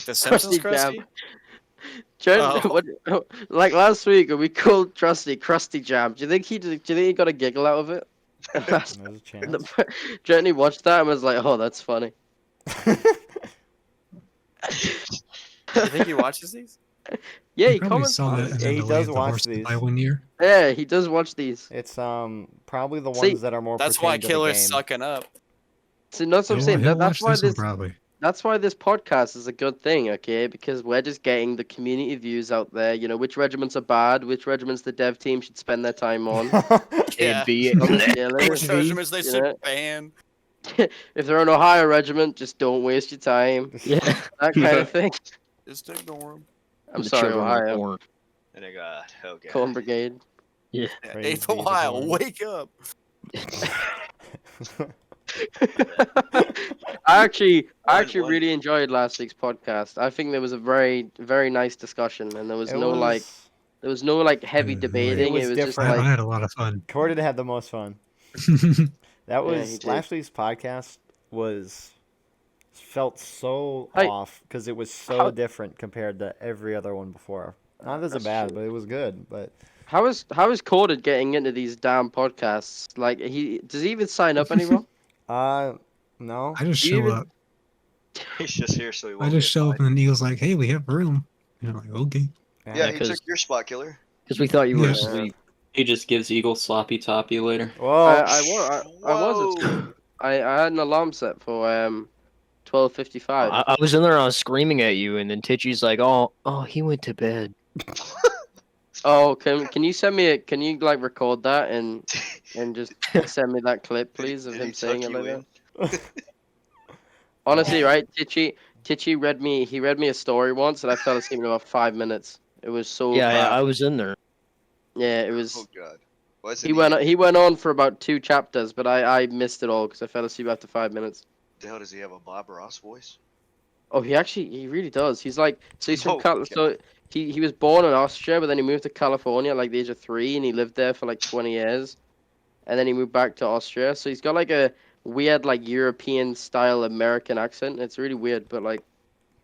The Simpsons Krusty Krusty? Jam. Oh. Like last week when we called Trusty Krusty Jam. Do you think he got a giggle out of it? There's a chance. Jenny watched that and was like, "Oh, that's funny." You think he watches these? Yeah, I he probably comments. saw on that it. and Yeah, then he delayed does the watch horse these. by 1 year. Yeah, he does watch these. It's probably the See, ones that are more. That's why pertaining to the Killer's game. sucking up. See, that's what I'm saying. He'll That's watch why this one this. probably. That's why this podcast is a good thing, okay? Because we're just getting the community views out there. You know, which regiments are bad, which regiments the dev team should spend their time on. Yeah. B. Which regiments they Yeah. should ban. If they're an Ohio regiment, just don't waste your time. Yeah. That kind of thing. Just ignore him. I'm The sorry, children of Ohio. corn. And I got okay. Corn Brigade. Yeah. Praise 8th be the Ohio, Lord. wake up. I actually One- really enjoyed last week's podcast. I think there was a very, very nice discussion, and there was It no heavy It debating. was It was just different. I like had a lot of fun. Corden had the most fun. That he was did. last week's podcast felt so Hey, off because it was so how- different compared to every other one before. Not as a That's bad, true. but it was good. But how is Corden getting into these damn podcasts? Like does he even sign up anymore? no. I just Do you show even- up. He's just here so he I won't just get show up fined. and Eagle's like, "Hey, we have room." And I'm like, "Okay." Yeah, he 'cause- took your spot, killer. Because we thought you were Yeah. asleep. He just gives Eagle sloppy toppy later. Whoa. I was. Whoa. I had an alarm set for 12:55. I was in there and I was screaming at you, and then Titchy's like, oh, he went to bed. Oh, can you send me can you like record that and just send me that clip, please, of Did him he saying tuck it like you that? in? Honestly, right, Titchy read me a story once, and I fell asleep in about 5 minutes. It was so Yeah, bad. I was in there. Yeah, it Oh was. god. Wasn't He went on for about 2 chapters, but I missed it all because I fell asleep after 5 minutes. The hell does he have a Bob Ross voice? Oh, he really does. He's like, so he's from Oh, so he was born in Austria, but then he moved to California at like the age of 3, and he lived there for like 20 years, and then he moved back to Austria. So he's got like a weird like European style American accent. It's really weird, but like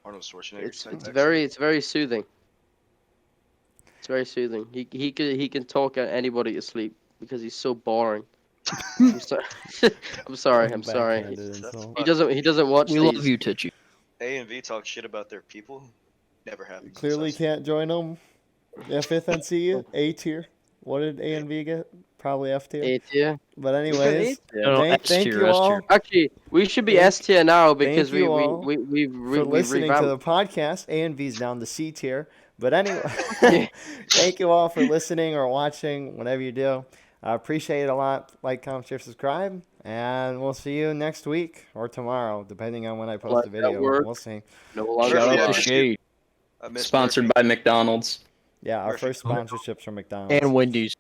Arnold Schwarzenegger it's type accent. it's very soothing. It's very soothing. He can talk anybody to sleep because he's so boring. I'm sorry. I'm sorry. I'm sorry. Backhanded That's insult. He doesn't watch We these. love you, Titchy. A and V talk shit about their people. Never happens. Clearly It's us. can't join them. Yeah, 5th NC, A tier. What did A and V get? Probably F tier. A tier. But anyways, No, thank S you tier, S all tier. Actually, we should be Thank- S tier now because you all we've for listening to revamped. the podcast. A and V's down to C tier. But anyway, thank you all for listening or watching, whatever you do. I appreciate it a lot. Like, comment, share, subscribe. And we'll see you next week or tomorrow, depending on when I post the Let that video. work. We'll see. No longer Shout Murphy, out I to miss you. Shade I miss Sponsored Murphy. by McDonald's. Yeah, our Murphy. first sponsorships from McDonald's. and Wendy's.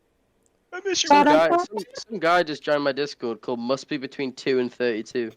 I miss you. some guy just joined my Discord called Must Be Between 2 and 32.